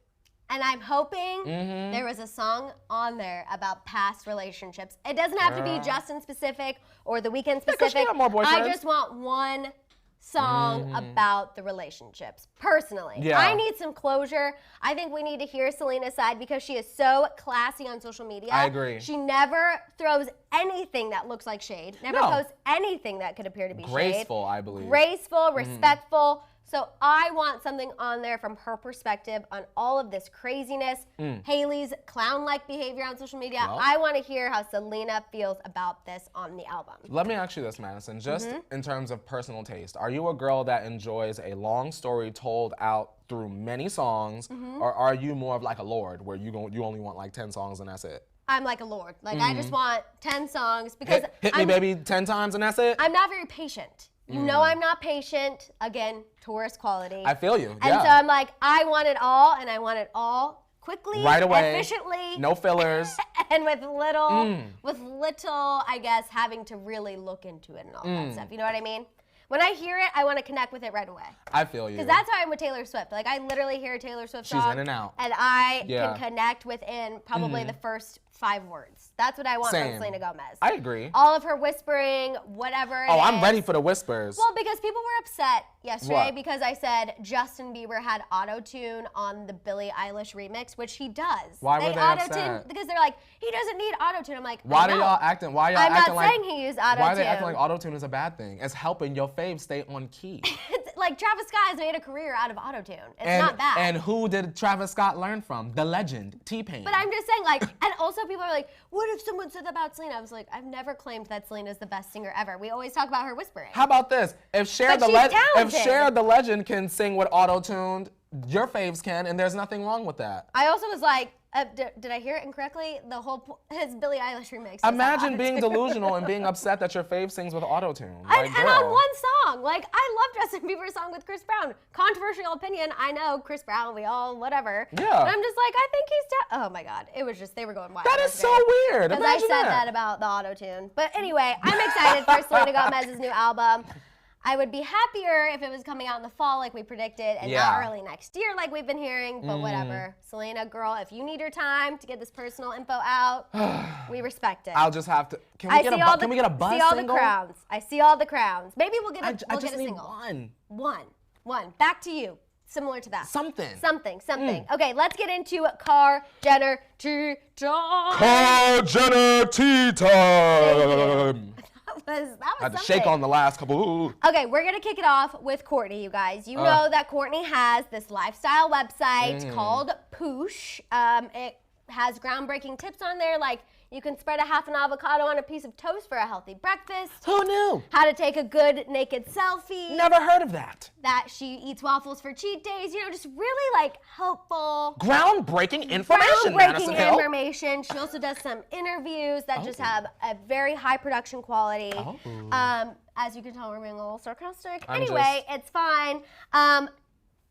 And I'm hoping there was a song on there about past relationships. It doesn't have to be Justin specific or The Weeknd 'cause she specific. got more I boyfriends. just want one song about the relationships, personally. Yeah. I need some closure. I think we need to hear Selena's side because she is so classy on social media. I agree. She never throws anything that looks like shade, never No. posts anything that could appear to be shade. Graceful, I believe. Graceful, respectful. So I want something on there from her perspective on all of this craziness, Hailey's clown-like behavior on social media. Well, I want to hear how Selena feels about this on the album. Let me ask you this, Madison, just in terms of personal taste. Are you a girl that enjoys a long story told out through many songs, or are you more of like a lord where you only want like 10 songs and that's it? I'm like a lord. Like, I just want 10 songs because Hit me, baby, 10 times and that's it? I'm not very patient. You know I'm not patient. Again, tourist quality. I feel you, And so I'm like, I want it all, and I want it all quickly, right away, efficiently. no fillers. And with little, I guess, having to really look into it and all that stuff. You know what I mean? When I hear it, I want to connect with it right away. I feel you. Because that's how I'm with Taylor Swift. Like, I literally hear a Taylor Swift song. She's in and out. And I can connect within probably the first 5 words. That's what I want from Selena Gomez. I agree. All of her whispering, whatever it is. I'm ready for the whispers. Well, because people were upset yesterday What? because I said Justin Bieber had auto-tune on the Billie Eilish remix, which he does. Why were they auto-tune upset? Because they're like, he doesn't need auto-tune. I'm like, Why I are know. y'all acting? Why y'all I'm acting not like? saying he used auto-tune. Why are they acting like auto-tune is a bad thing? It's helping your fave stay on key. It's like Travis Scott has made a career out of auto-tune. It's not bad. And who did Travis Scott learn from? The legend, T-Pain. But I'm just saying, like, and also people are like, what if someone said that about Selena? I was like, I've never claimed that Selena's the best singer ever. We always talk about her whispering. How about this? If Cher the legend can sing with auto-tuned, your faves can, and there's nothing wrong with that. I also was like, did I hear it incorrectly? The whole his Billie Eilish remix. Imagine being delusional and being upset that your fave sings with auto-tune. And on one song. Like, I love Justin Bieber's song with Chris Brown. Controversial opinion, I know, Chris Brown, we all, whatever. Yeah. And I'm just like, I think he's oh my God. It was just, they were going wild. That is so weird. Because I said that about the auto-tune. But anyway, I'm excited for Selena Gomez's new album. I would be happier if it was coming out in the fall like we predicted and not early next year like we've been hearing, but whatever. Selena, girl, if you need your time to get this personal info out, we respect it. I'll just have to, can we get a buzz single? See all the crowns. I see all the crowns. Maybe we'll get a, I just need single. One. Back to you. Similar to that. Something. Okay, let's get into Car Jenner Tea Time. Car Jenner Tea Time. That was I had to something. shake on the last couple. Ooh. Okay, we're gonna kick it off with Courtney, you guys. You know that Courtney has this lifestyle website called Poosh. It has groundbreaking tips on there, like you can spread a half an avocado on a piece of toast for a healthy breakfast. Who knew? How to take a good naked selfie. Never heard of that. That she eats waffles for cheat days. You know, just really like helpful. Groundbreaking information, Madison Hill. Information. She also does some interviews that just have a very high production quality. As you can tell, we're being a little sarcastic. It's fine.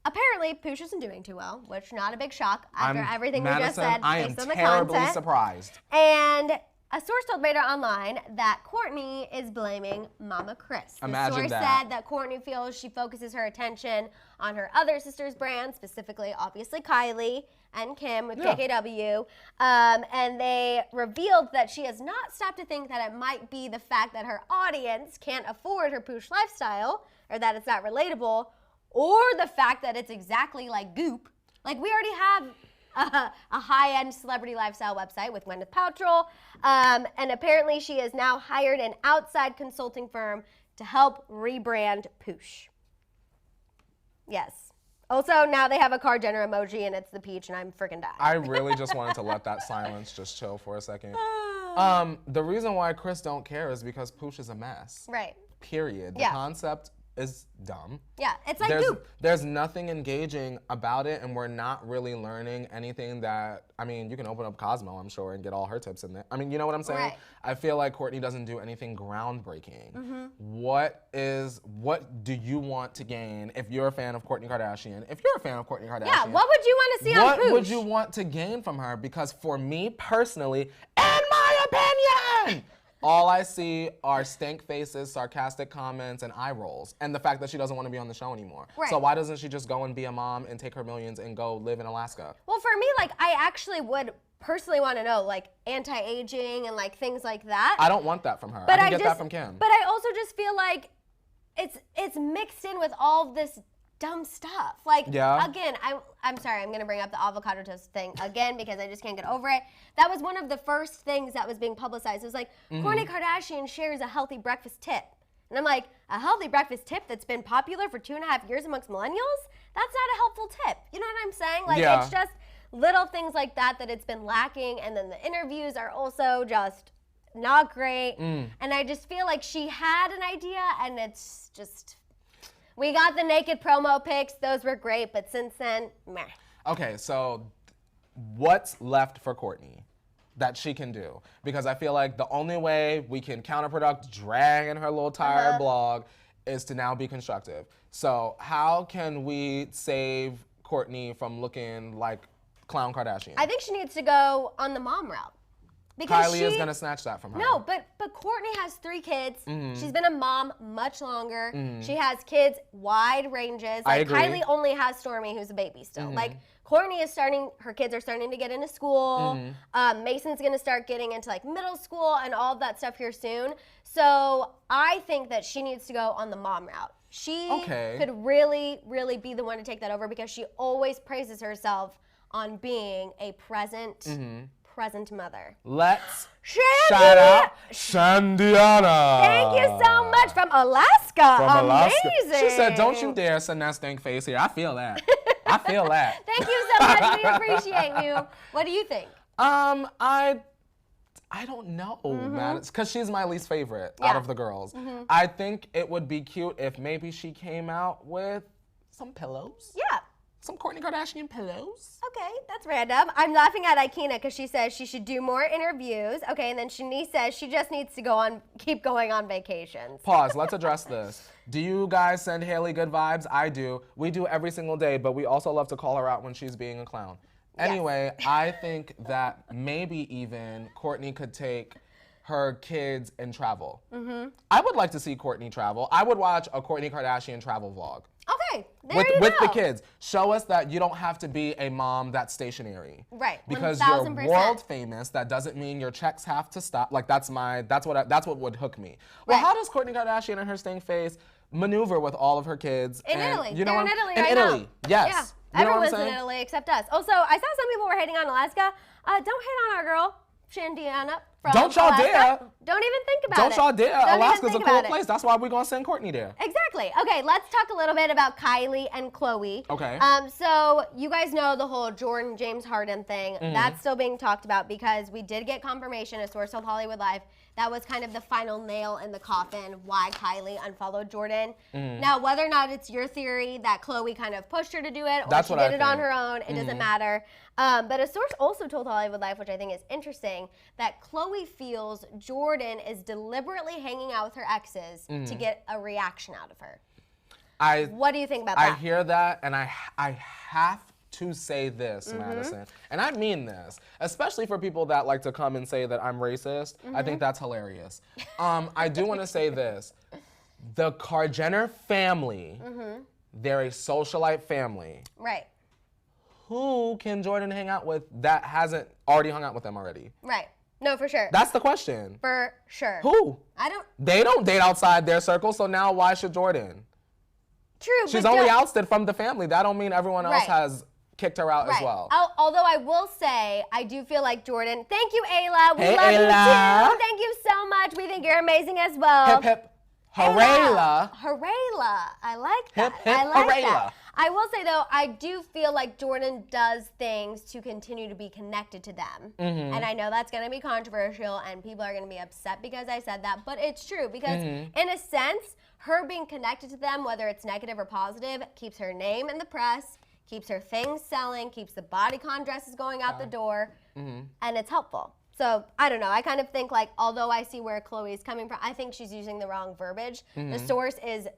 Apparently, Poosh isn't doing too well, which not a big shock after everything we just said based on the content. I am terribly surprised. And a source told Radar Online that Courtney is blaming Mama Chris. The source said that Courtney feels she focuses her attention on her other sisters' brands, specifically, obviously, Kylie and Kim with KKW. And they revealed that she has not stopped to think that it might be the fact that her audience can't afford her Poosh lifestyle, or that it's not relatable, or the fact that it's exactly like Goop. Like, we already have a high-end celebrity lifestyle website with Gwyneth Paltrow, and apparently she has now hired an outside consulting firm to help rebrand Poosh. Yes. Also, now they have a Car Jenner emoji, and it's the peach, and I'm freaking dying. I really just wanted to let that silence just chill for a second. The reason why Chris don't care is because Poosh is a mess. Right. Period. The concept is dumb. Yeah, it's like Goop. There's nothing engaging about it, and we're not really learning anything that, I mean, you can open up Cosmo, I'm sure, and get all her tips in there. I mean, you know what I'm saying? Right. I feel like Courtney doesn't do anything groundbreaking. What do you want to gain if you're a fan of Kourtney Kardashian? If you're a fan of Kourtney Kardashian, Yeah, what would you want to see on Poosh? What would you want to gain from her? Because for me personally, in my opinion, all I see are stank faces, sarcastic comments, and eye rolls. And the fact that she doesn't want to be on the show anymore. Right. So why doesn't she just go and be a mom and take her millions and go live in Alaska? Well, for me, like, I actually would personally want to know, like, anti-aging and, like, things like that. I don't want that from her. I can get that from Kim. But I also just feel like it's mixed in with all of this dumb stuff. Like, again, I'm sorry, I'm going to bring up the avocado toast thing again because I just can't get over it. That was one of the first things that was being publicized. It was like, Kourtney Kardashian shares a healthy breakfast tip. And I'm like, a healthy breakfast tip that's been popular for 2.5 years amongst millennials? That's not a helpful tip. You know what I'm saying? Like, it's just little things like that it's been lacking. And then the interviews are also just not great. And I just feel like she had an idea, and it's just, we got the naked promo pics. Those were great. But since then, meh. Okay, so what's left for Courtney that she can do? Because I feel like the only way we can counterproduct dragging her little tired blog is to now be constructive. So how can we save Courtney from looking like Clown Kardashian? I think she needs to go on the mom route. Because Kylie is gonna snatch that from her. No, but Courtney has 3 kids. She's been a mom much longer. She has kids wide ranges. I Like agree. Kylie only has Stormy, who's a baby still. Like Courtney is her kids are starting to get into school. Mason's gonna start getting into like middle school and all of that stuff here soon. So I think that she needs to go on the mom route. She could really, really be the one to take that over, because she always praises herself on being a present mother. Let's shout out Shandiana. Thank you so much from Alaska. Amazing. She said, "Don't you dare send that stink face here." I feel that. I feel that. Thank you so much. We appreciate you. What do you think? I don't know, man. It's because she's my least favorite out of the girls. I think it would be cute if maybe she came out with some pillows. Yeah. Some Kourtney Kardashian pillows. Okay, that's random. I'm laughing at Ikena because she says she should do more interviews. Okay, and then Shanice says she just needs to keep going on vacations. Pause, let's address this. Do you guys send Haley good vibes? I do. We do every single day, but we also love to call her out when she's being a clown. Anyway, I think that maybe even Kourtney could take her kids and travel. I would like to see Kourtney travel. I would watch a Kourtney Kardashian travel vlog. Okay, there you go. With the kids. Show us that you don't have to be a mom that's stationary. Right, Because 1000%. you're world famous, that doesn't mean your checks have to stop. Like that's what would hook me. Well, how does Kourtney Kardashian and her stink face maneuver with all of her kids? In Italy. You know They're in Italy right now. In Italy, yes. Yeah. You know what I'm Everyone's in saying? Italy except us. Also, I saw some people were hating on Alaska. Don't hate on our girl, Shandiana from Don't y'all Alaska. dare. Don't even think about Don't it. y'all dare. Don't even Alaska's a think cool about it. place. That's why we're going to send Kourtney there. Exactly. Okay, let's talk a little bit about Kylie and Khloe. Okay. So you guys know the whole Jordan James Harden thing. That's still being talked about because we did get confirmation, a source told Hollywood Live, that was kind of the final nail in the coffin why Kylie unfollowed Jordan. Now, whether or not it's your theory that Khloe kind of pushed her to do it, or That's she what I did it on think. her own, it doesn't matter. But a source also told Hollywood Life, which I think is interesting, that Khloe feels Jordan is deliberately hanging out with her exes to get a reaction out of her. What do you think about that? I hear that, and I have to say this, Madison, and I mean this, especially for people that like to come and say that I'm racist. I think that's hilarious. I do want to say this. The Jenner family, they're a socialite family. Right. Who can Jordan hang out with that hasn't already hung out with them already? Right. No, for sure. That's the question. For sure. Who? They don't date outside their circle, so now why should Jordan? True, She's but only ousted from the family. That don't mean everyone else has kicked her out as well. Although I will say, I do feel like Jordan. Thank you, Ayla. We Hey, love Ayla. you too. Thank you so much. We think you're amazing as well. Hip hip, hooray-la. Hooray-la. I like that. Hip hip, I like hooray-la. that. I will say though, I do feel like Jordan does things to continue to be connected to them. And I know that's gonna be controversial and people are gonna be upset because I said that, but it's true because in a sense, her being connected to them, whether it's negative or positive, keeps her name in the press, keeps her things selling, keeps the bodycon dresses going out the door, and it's helpful. So I don't know, I kind of think like, although I see where Khloe's coming from, I think she's using the wrong verbiage. The source is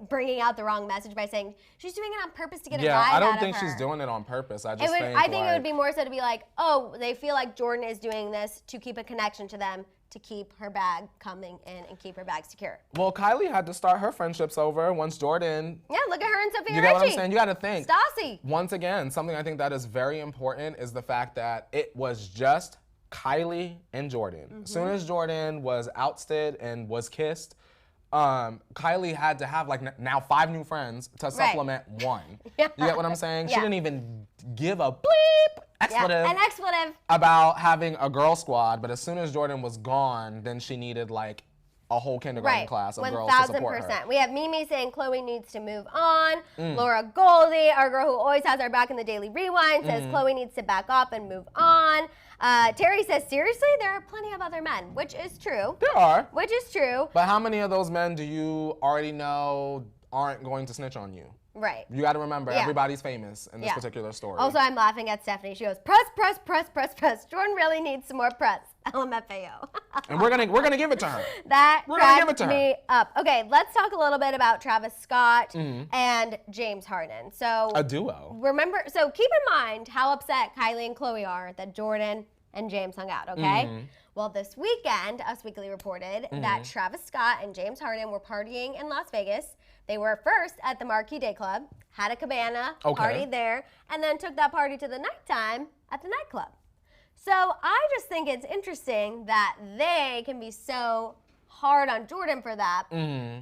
bringing out the wrong message by saying she's doing it on purpose to get a vibe out of her. Yeah, I don't think she's doing it on purpose. I think it would be more so to be like, oh, they feel like Jordan is doing this to keep a connection to them, to keep her bag coming in and keep her bag secure. Well, Kylie had to start her friendships over once Jordan. Yeah, look at her and Sophia You get what I'm saying? You got to think. Stassi. Once again, something I think that is very important is the fact that it was just Kylie and Jordan. As soon as Jordan was ousted and was kissed, Kylie had to have like now 5 new friends to supplement one. You get what I'm saying? She didn't even give a bleep expletive, an expletive about having a girl squad, but as soon as Jordan was gone, then she needed like a whole kindergarten Right, class of girls to support her. 1000%. We have Mimi saying Chloe needs to move on. Laura Goldie, our girl who always has our back in the Daily Rewind, says Chloe needs to back up and move on. Terry says, seriously, there are plenty of other men, which is true. There are. Which is true. But how many of those men do you already know aren't going to snitch on you? Right. You got to remember, everybody's famous in this particular story. Also, I'm laughing at Stephanie. She goes, press, press, press, press, press. Jordan really needs some more press. LMFAO. And we're gonna give it to her. That we're gonna give it to me up. Okay, let's talk a little bit about Travis Scott and James Harden. So a duo. Remember, so keep in mind how upset Kylie and Chloe are that Jordan and James hung out, okay? Well, this weekend, Us Weekly reported that Travis Scott and James Harden were partying in Las Vegas. They were first at the Marquee Day Club, had a cabana, partied there, and then took that party to the nighttime at the nightclub. So I just think it's interesting that they can be so hard on Jordan for that,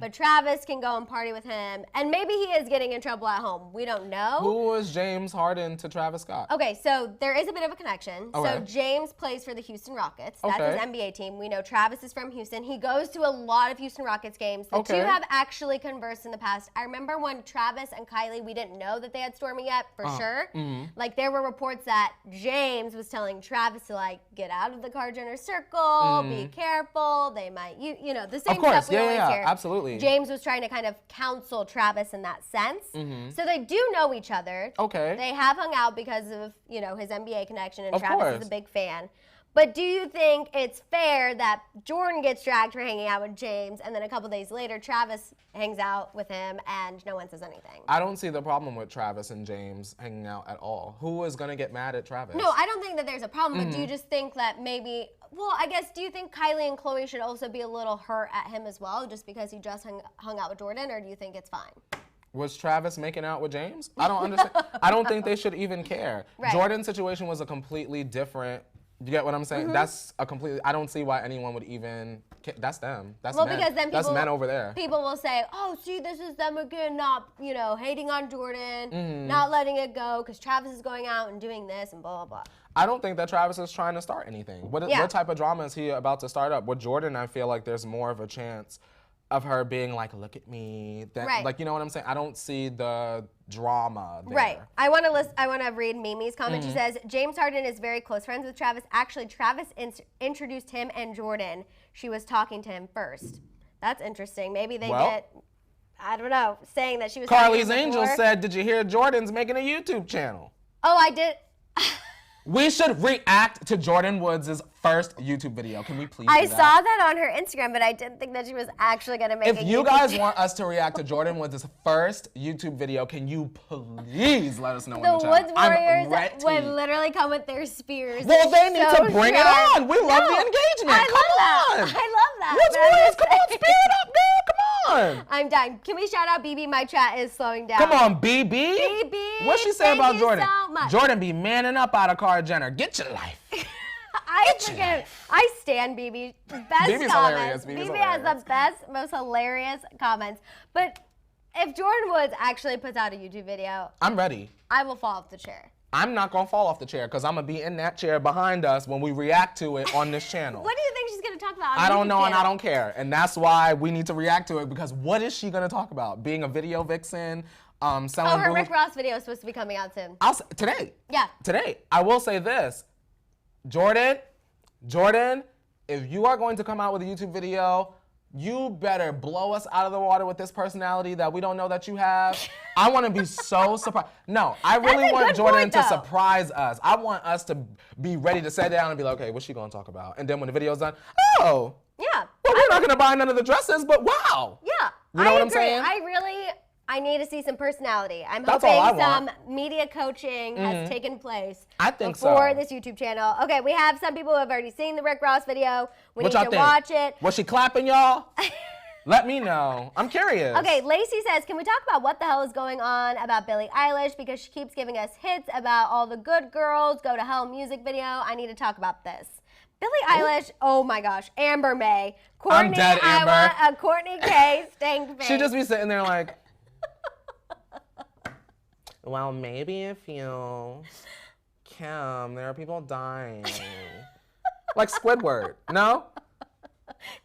but Travis can go and party with him, and maybe he is getting in trouble at home. We don't know. Who was James Harden to Travis Scott? Okay, so there is a bit of a connection. Okay. So James plays for the Houston Rockets. That's his NBA team. We know Travis is from Houston. He goes to a lot of Houston Rockets games. The two have actually conversed in the past. I remember when Travis and Kylie, we didn't know that they had Stormy yet, for sure. Like, there were reports that James was telling Travis to, like, get out of the Kar Jenner circle, be careful, they might, you know, the same stuff we always hear. Absolutely. James was trying to kind of counsel Travis in that sense. So they do know each other. Okay. They have hung out because of, you know, his NBA connection, and Travis is a big fan. But do you think it's fair that Jordan gets dragged for hanging out with James, and then a couple days later, Travis hangs out with him, and no one says anything? I don't see the problem with Travis and James hanging out at all. Who is going to get mad at Travis? No, I don't think that there's a problem, but do you just think that maybe, well, I guess, do you think Kylie and Chloe should also be a little hurt at him as well, just because he just hung out with Jordan, or do you think it's fine? Was Travis making out with James? I don't understand. I don't think they should even care. Right. Jordan's situation was a completely different. You get what I'm saying? That's a completely. I don't see why anyone would even. That's them. That's men. Because then that's men over there. People will say, "Oh, see, this is them again, not hating on Jordan, not letting it go because Travis is going out and doing this and blah blah blah." I don't think that Travis is trying to start anything. What type of drama is he about to start up? With Jordan, I feel like there's more of a chance of her being like, look at me. Like, you know what I'm saying? I don't see the drama there. Right. I want to read Mimi's comment. She says, James Harden is very close friends with Travis. Actually, Travis introduced him and Jordan. She was talking to him first. That's interesting. Maybe they get, I don't know, saying that she was Carly's Angel said, did you hear Jordan's making a YouTube channel? Oh, I did. We should react to Jordyn Woods' first YouTube video. Can we please do that? I saw that on her Instagram, but I didn't think that she was actually going to make a YouTube video. If you guys want us to react to Jordyn Woods' first YouTube video, can you please let us know in the chat? The Woods Warriors would literally come with their spears. Well, they need to bring it on. We love the engagement. Come on. I love that. Woods Warriors, come on, speed it up, girl. Come on. I'm dying. Can we shout out BB? My chat is slowing down. Come on, BB. BB. What'd she say about Jordan? So much. Jordan be manning up out of Kar Jenner. Get your life. I stand BB. Best BB's comments. hilarious. BB has the best, most hilarious comments. But if Jordyn Woods actually puts out a YouTube video, I'm ready. I will fall off the chair. I'm not going to fall off the chair because I'm going to be in that chair behind us when we react to it on this channel. What do you think she's going to talk about on I don't YouTube know channel? and I don't care. And that's why we need to react to it because what is she going to talk about? Being a video vixen? Selling her Rick Ross video is supposed to be coming out soon. Today. Yeah. Today. I will say this. Jordan, if you are going to come out with a YouTube video, you better blow us out of the water with this personality that we don't know that you have. I want to be so surprised. No, I really want Jordan to surprise us. I want us to be ready to sit down and be like, okay, what's she going to talk about? And then when the video's done, oh. Yeah. Well, we're not going to buy none of the dresses, but wow. Yeah. You know what I'm saying? I need to see some personality. I'm That's all I hoping want. some media coaching has taken place before this YouTube channel. Okay, we have some people who have already seen the Rick Ross video. We need to think? watch it. Was she clapping, y'all? Let me know. I'm curious. Okay, Lacey says, can we talk about what the hell is going on about Billie Eilish? Because she keeps giving us hits about all the good girls, go to hell music video. I need to talk about this. Billie Eilish, oh my gosh, Amber May. Courtney, I'm dead, Amber. I want a Courtney K stank face. She just be sitting there like, well, maybe if you, Kim, there are people dying. Like Squidward, no?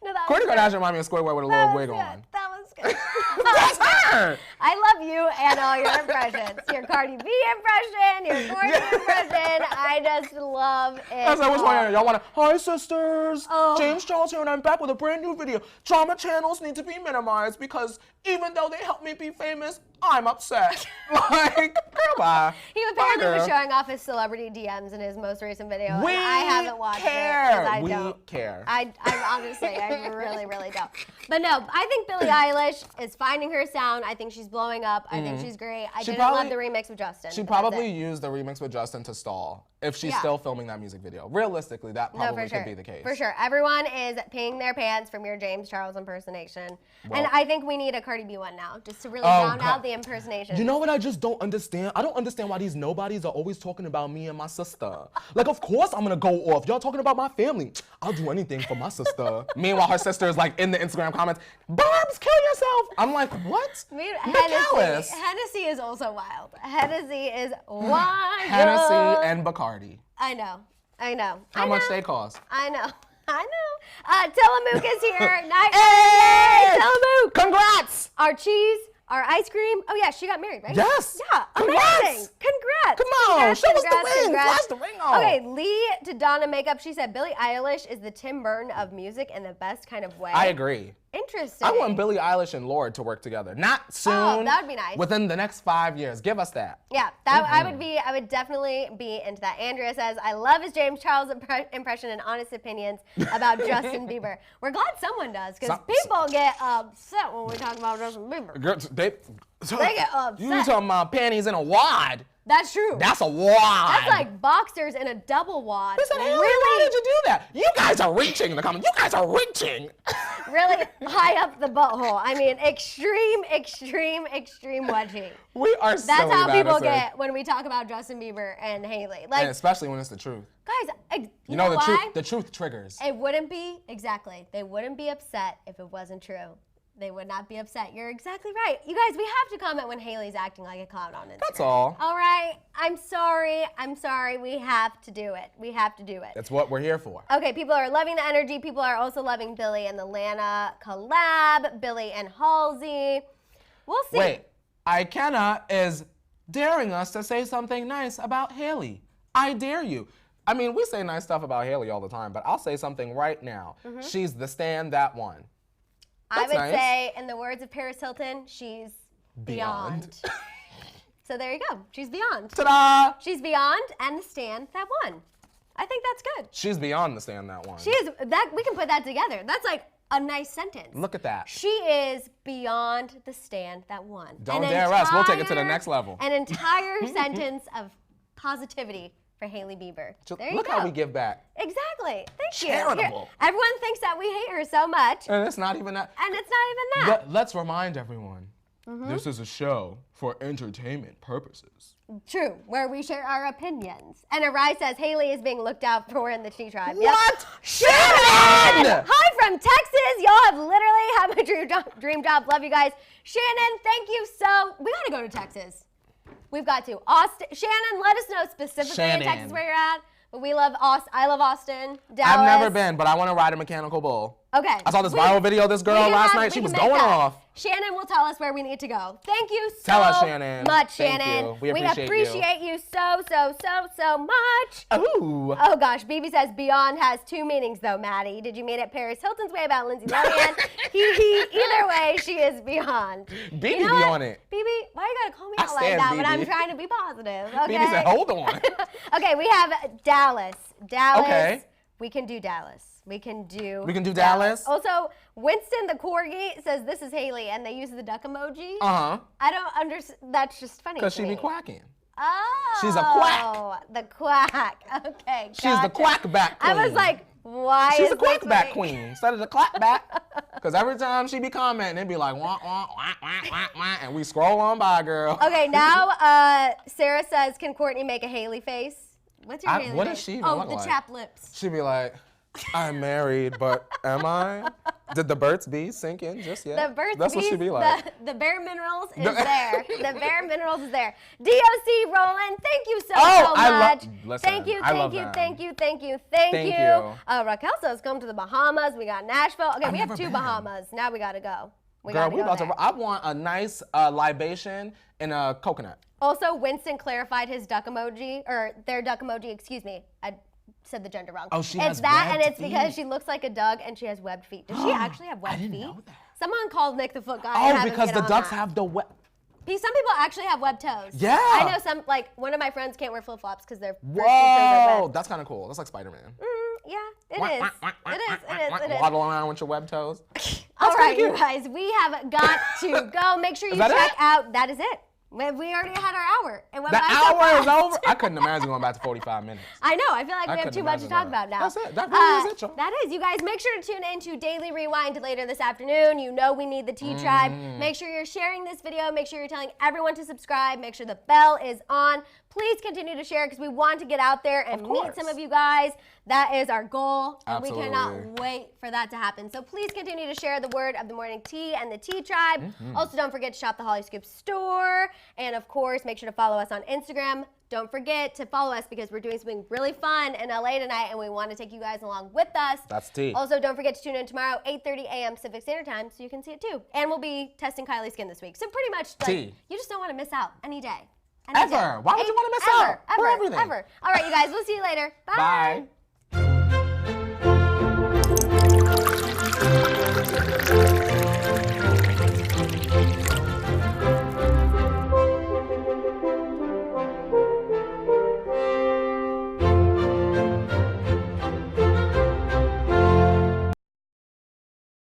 No, that Kourtney was good. Kardashian reminds me of Squidward with a little wig Good. on. That was good. That's her. I love you and all your impressions. Your Cardi B impression, your Kourtney impression. I just love it. I said, which one? Y'all want to? Hi, sisters. Oh. James Charles here, and I'm back with a brand new video. Drama channels need to be minimized because even though they helped me be famous, I'm upset. Like, girl, bye. He apparently was girl. showing off his celebrity DMs in his most recent video. We and I haven't watched care. it because I We don't care. I honestly, I really, really don't. But no, I think Billie Eilish is finding her sound. I think she's blowing up. I think she's great. I didn't love the remix with Justin. She That's probably it. used the remix with Justin to stall if she's Yeah. still filming that music video. Realistically, that No, probably for sure. could be the case. For sure. Everyone is peeing their pants from your James Charles impersonation. Well- And I think we need a Cardi B one now, just to really Oh, round God. out the impersonation. You know what I just don't understand? I don't understand why these nobodies are always talking about me and my sister. Like, of course I'm gonna go off. Y'all talking about my family. I'll do anything for my sister. Meanwhile, her sister is like in the Instagram comments, Barbs, kill yourself. I'm like, what? McAllis. Hennessy is also wild. Hennessy is wild. Hennessy and Bacardi. I know. How much they cost? I know. Tillamook is here. Night. Hey! Tillamook. Congrats! Our cheese, our ice cream. Oh yeah, she got married, right? Yes. Yeah. Congrats. Amazing. Congrats. Come on, show us the ring. Congrats. Flash the ring on. Okay, Lee to Donna Makeup. She said Billie Eilish is the Tim Burton of music in the best kind of way. I agree. Interesting. I want Billie Eilish and Lorde to work together. Not soon. Oh, that would be nice. Within the next 5 years. Give us that. Yeah, that I would definitely be into that. Andrea says, I love his James Charles impression and honest opinions about Justin Bieber. We're glad someone does, because people get upset when we talk about Justin Bieber. Girl, they get upset. You talking about panties in a wad. That's true. That's a wad. That's like boxers in a double wad. They said, Haley, why did you do that? You guys are reaching in the comments. You guys are reaching. Really high up the butthole. I mean, extreme wedging. We are That's silly, how people Madison. get when we talk about Justin Bieber and Haley. Like, And especially when it's the truth. guys, you know know the why? the truth triggers. It wouldn't be, exactly. They wouldn't be upset if it wasn't true. They would not be upset. You're exactly right. You guys, we have to comment when Haley's acting like a clown on Instagram. That's all. All right. I'm sorry. We have to do it. That's what we're here for. Okay, people are loving the energy. People are also loving Billy and the Lana collab, Billy and Halsey. We'll see. Wait, Ikenna is daring us to say something nice about Haley. I dare you. I mean, we say nice stuff about Haley all the time, but I'll say something right now. She's the stand that won. I would nice. say, in the words of Paris Hilton, she's beyond. So there you go. She's beyond. Ta-da! She's beyond and the stand that won. I think that's good. She's beyond the stand that won. She is that we can put that together. That's like a nice sentence. Look at that. She is beyond the stand that won. Don't dare us. We'll take it to the next level. An entire sentence of positivity for Hailey Bieber. There you Look go. how we give back. Exactly. Thank you. Charitable. Here, everyone thinks that we hate her so much, And it's not even that. and it's not even that. Let's remind everyone, this is a show for entertainment purposes. True, where we share our opinions. And Arai says Haley is being looked out for in the Tea Tribe. What? Shannon! Hi from Texas. Y'all have literally had my dream job. Love you guys. Shannon, thank you so. We gotta go to Texas. We've got to. Austin. Shannon, let us know specifically in Texas where you're at. But we love Austin. I love Austin. Dallas. I've never been, but I want to ride a mechanical bull. Okay. I saw this viral video of this girl last night. She was going off. Shannon will tell us where we need to go. Thank you so Tell us, Shannon. much, Thank Shannon. you. We appreciate you so much. Ooh. Oh gosh, BB says beyond has two meanings though, Maddie. Did you mean it Paris Hilton's way about Lindsay Lohan? Either way, she is beyond. BB You know be what? on it. BB, why you gotta call me I out like stand that when BB. I'm trying to be positive? Okay. BB said, hold on. Okay, we have Dallas. Okay. We can do Dallas. We can do Dallas? Also, Winston the Corgi says this is Haley, and they use the duck emoji. Uh-huh. I don't understand. That's just funny. Because to she me. be quacking. Oh. She's a quack. The quack. Okay. She's the quack back queen. I was like, why She's is a quack this back funny? queen instead of the clap back. Because every time she be commenting, it'd be like, wah, wah, wah, wah, wah, wah, and we scroll on by, girl. Okay, now Sarah says, can Courtney make a Haley face? What's your Haley what face? does she even Oh, look the like? chapped lips. She'd be like, I'm married, but am I? Did the Burt's Bees sink in just yet? The Burt's That's Bees, what she be like. the bare minerals is there. The bare minerals is there. DOC Roland, thank you so much. Listen, thank you. you. Raquel says come to the Bahamas. We got Nashville. Okay, we have never 2 been. Bahamas. Now we gotta go. Girl, we about to. I want a nice libation and a coconut. Also, Winston clarified his duck emoji, or their duck emoji, excuse me. I said the gender wrong. Oh, she it's has that, webbed and it's feet. because she looks like a duck and she has webbed feet. Does she actually have webbed feet? I didn't know that. Someone called Nick the Foot Guy. and Oh, had him because get the on ducks that. have the web. Some people actually have webbed toes. Yeah. I know some, like, one of my friends can't wear flip-flops because their first 2 toes Whoa, are webbed. that's kind of cool. That's like Spider-Man. Yeah, it is. Waddle around with your web toes. All right, you guys, we have got to go. Make sure you check out. That is it. We already had our hour. It went The by so hour fast. is over. I couldn't imagine going back to 45 minutes. I know. I feel like we have couldn't too much to imagine talk that. about now. That's it. That really is it, y'all. That is. You guys, make sure to tune in to Daily Rewind later this afternoon. You know we need the Tea Tribe. Make sure you're sharing this video. Make sure you're telling everyone to subscribe. Make sure the bell is on. Please continue to share because we want to get out there and meet some of you guys. That is our goal. And we cannot wait for that to happen. So please continue to share the word of the morning tea and the Tea Tribe. Also, don't forget to shop the Hollyscoop store. And of course, make sure to follow us on Instagram. Don't forget to follow us because we're doing something really fun in LA tonight and we want to take you guys along with us. That's tea. Also, don't forget to tune in tomorrow, 8:30 a.m. Pacific Standard Time, so you can see it too. And we'll be testing Kylie's skin this week. So pretty much, like, you just don't want to miss out any day. Ever. Why would you want to miss out? Ever. For everything. Ever. All right, you guys, we'll see you later. Bye. Bye.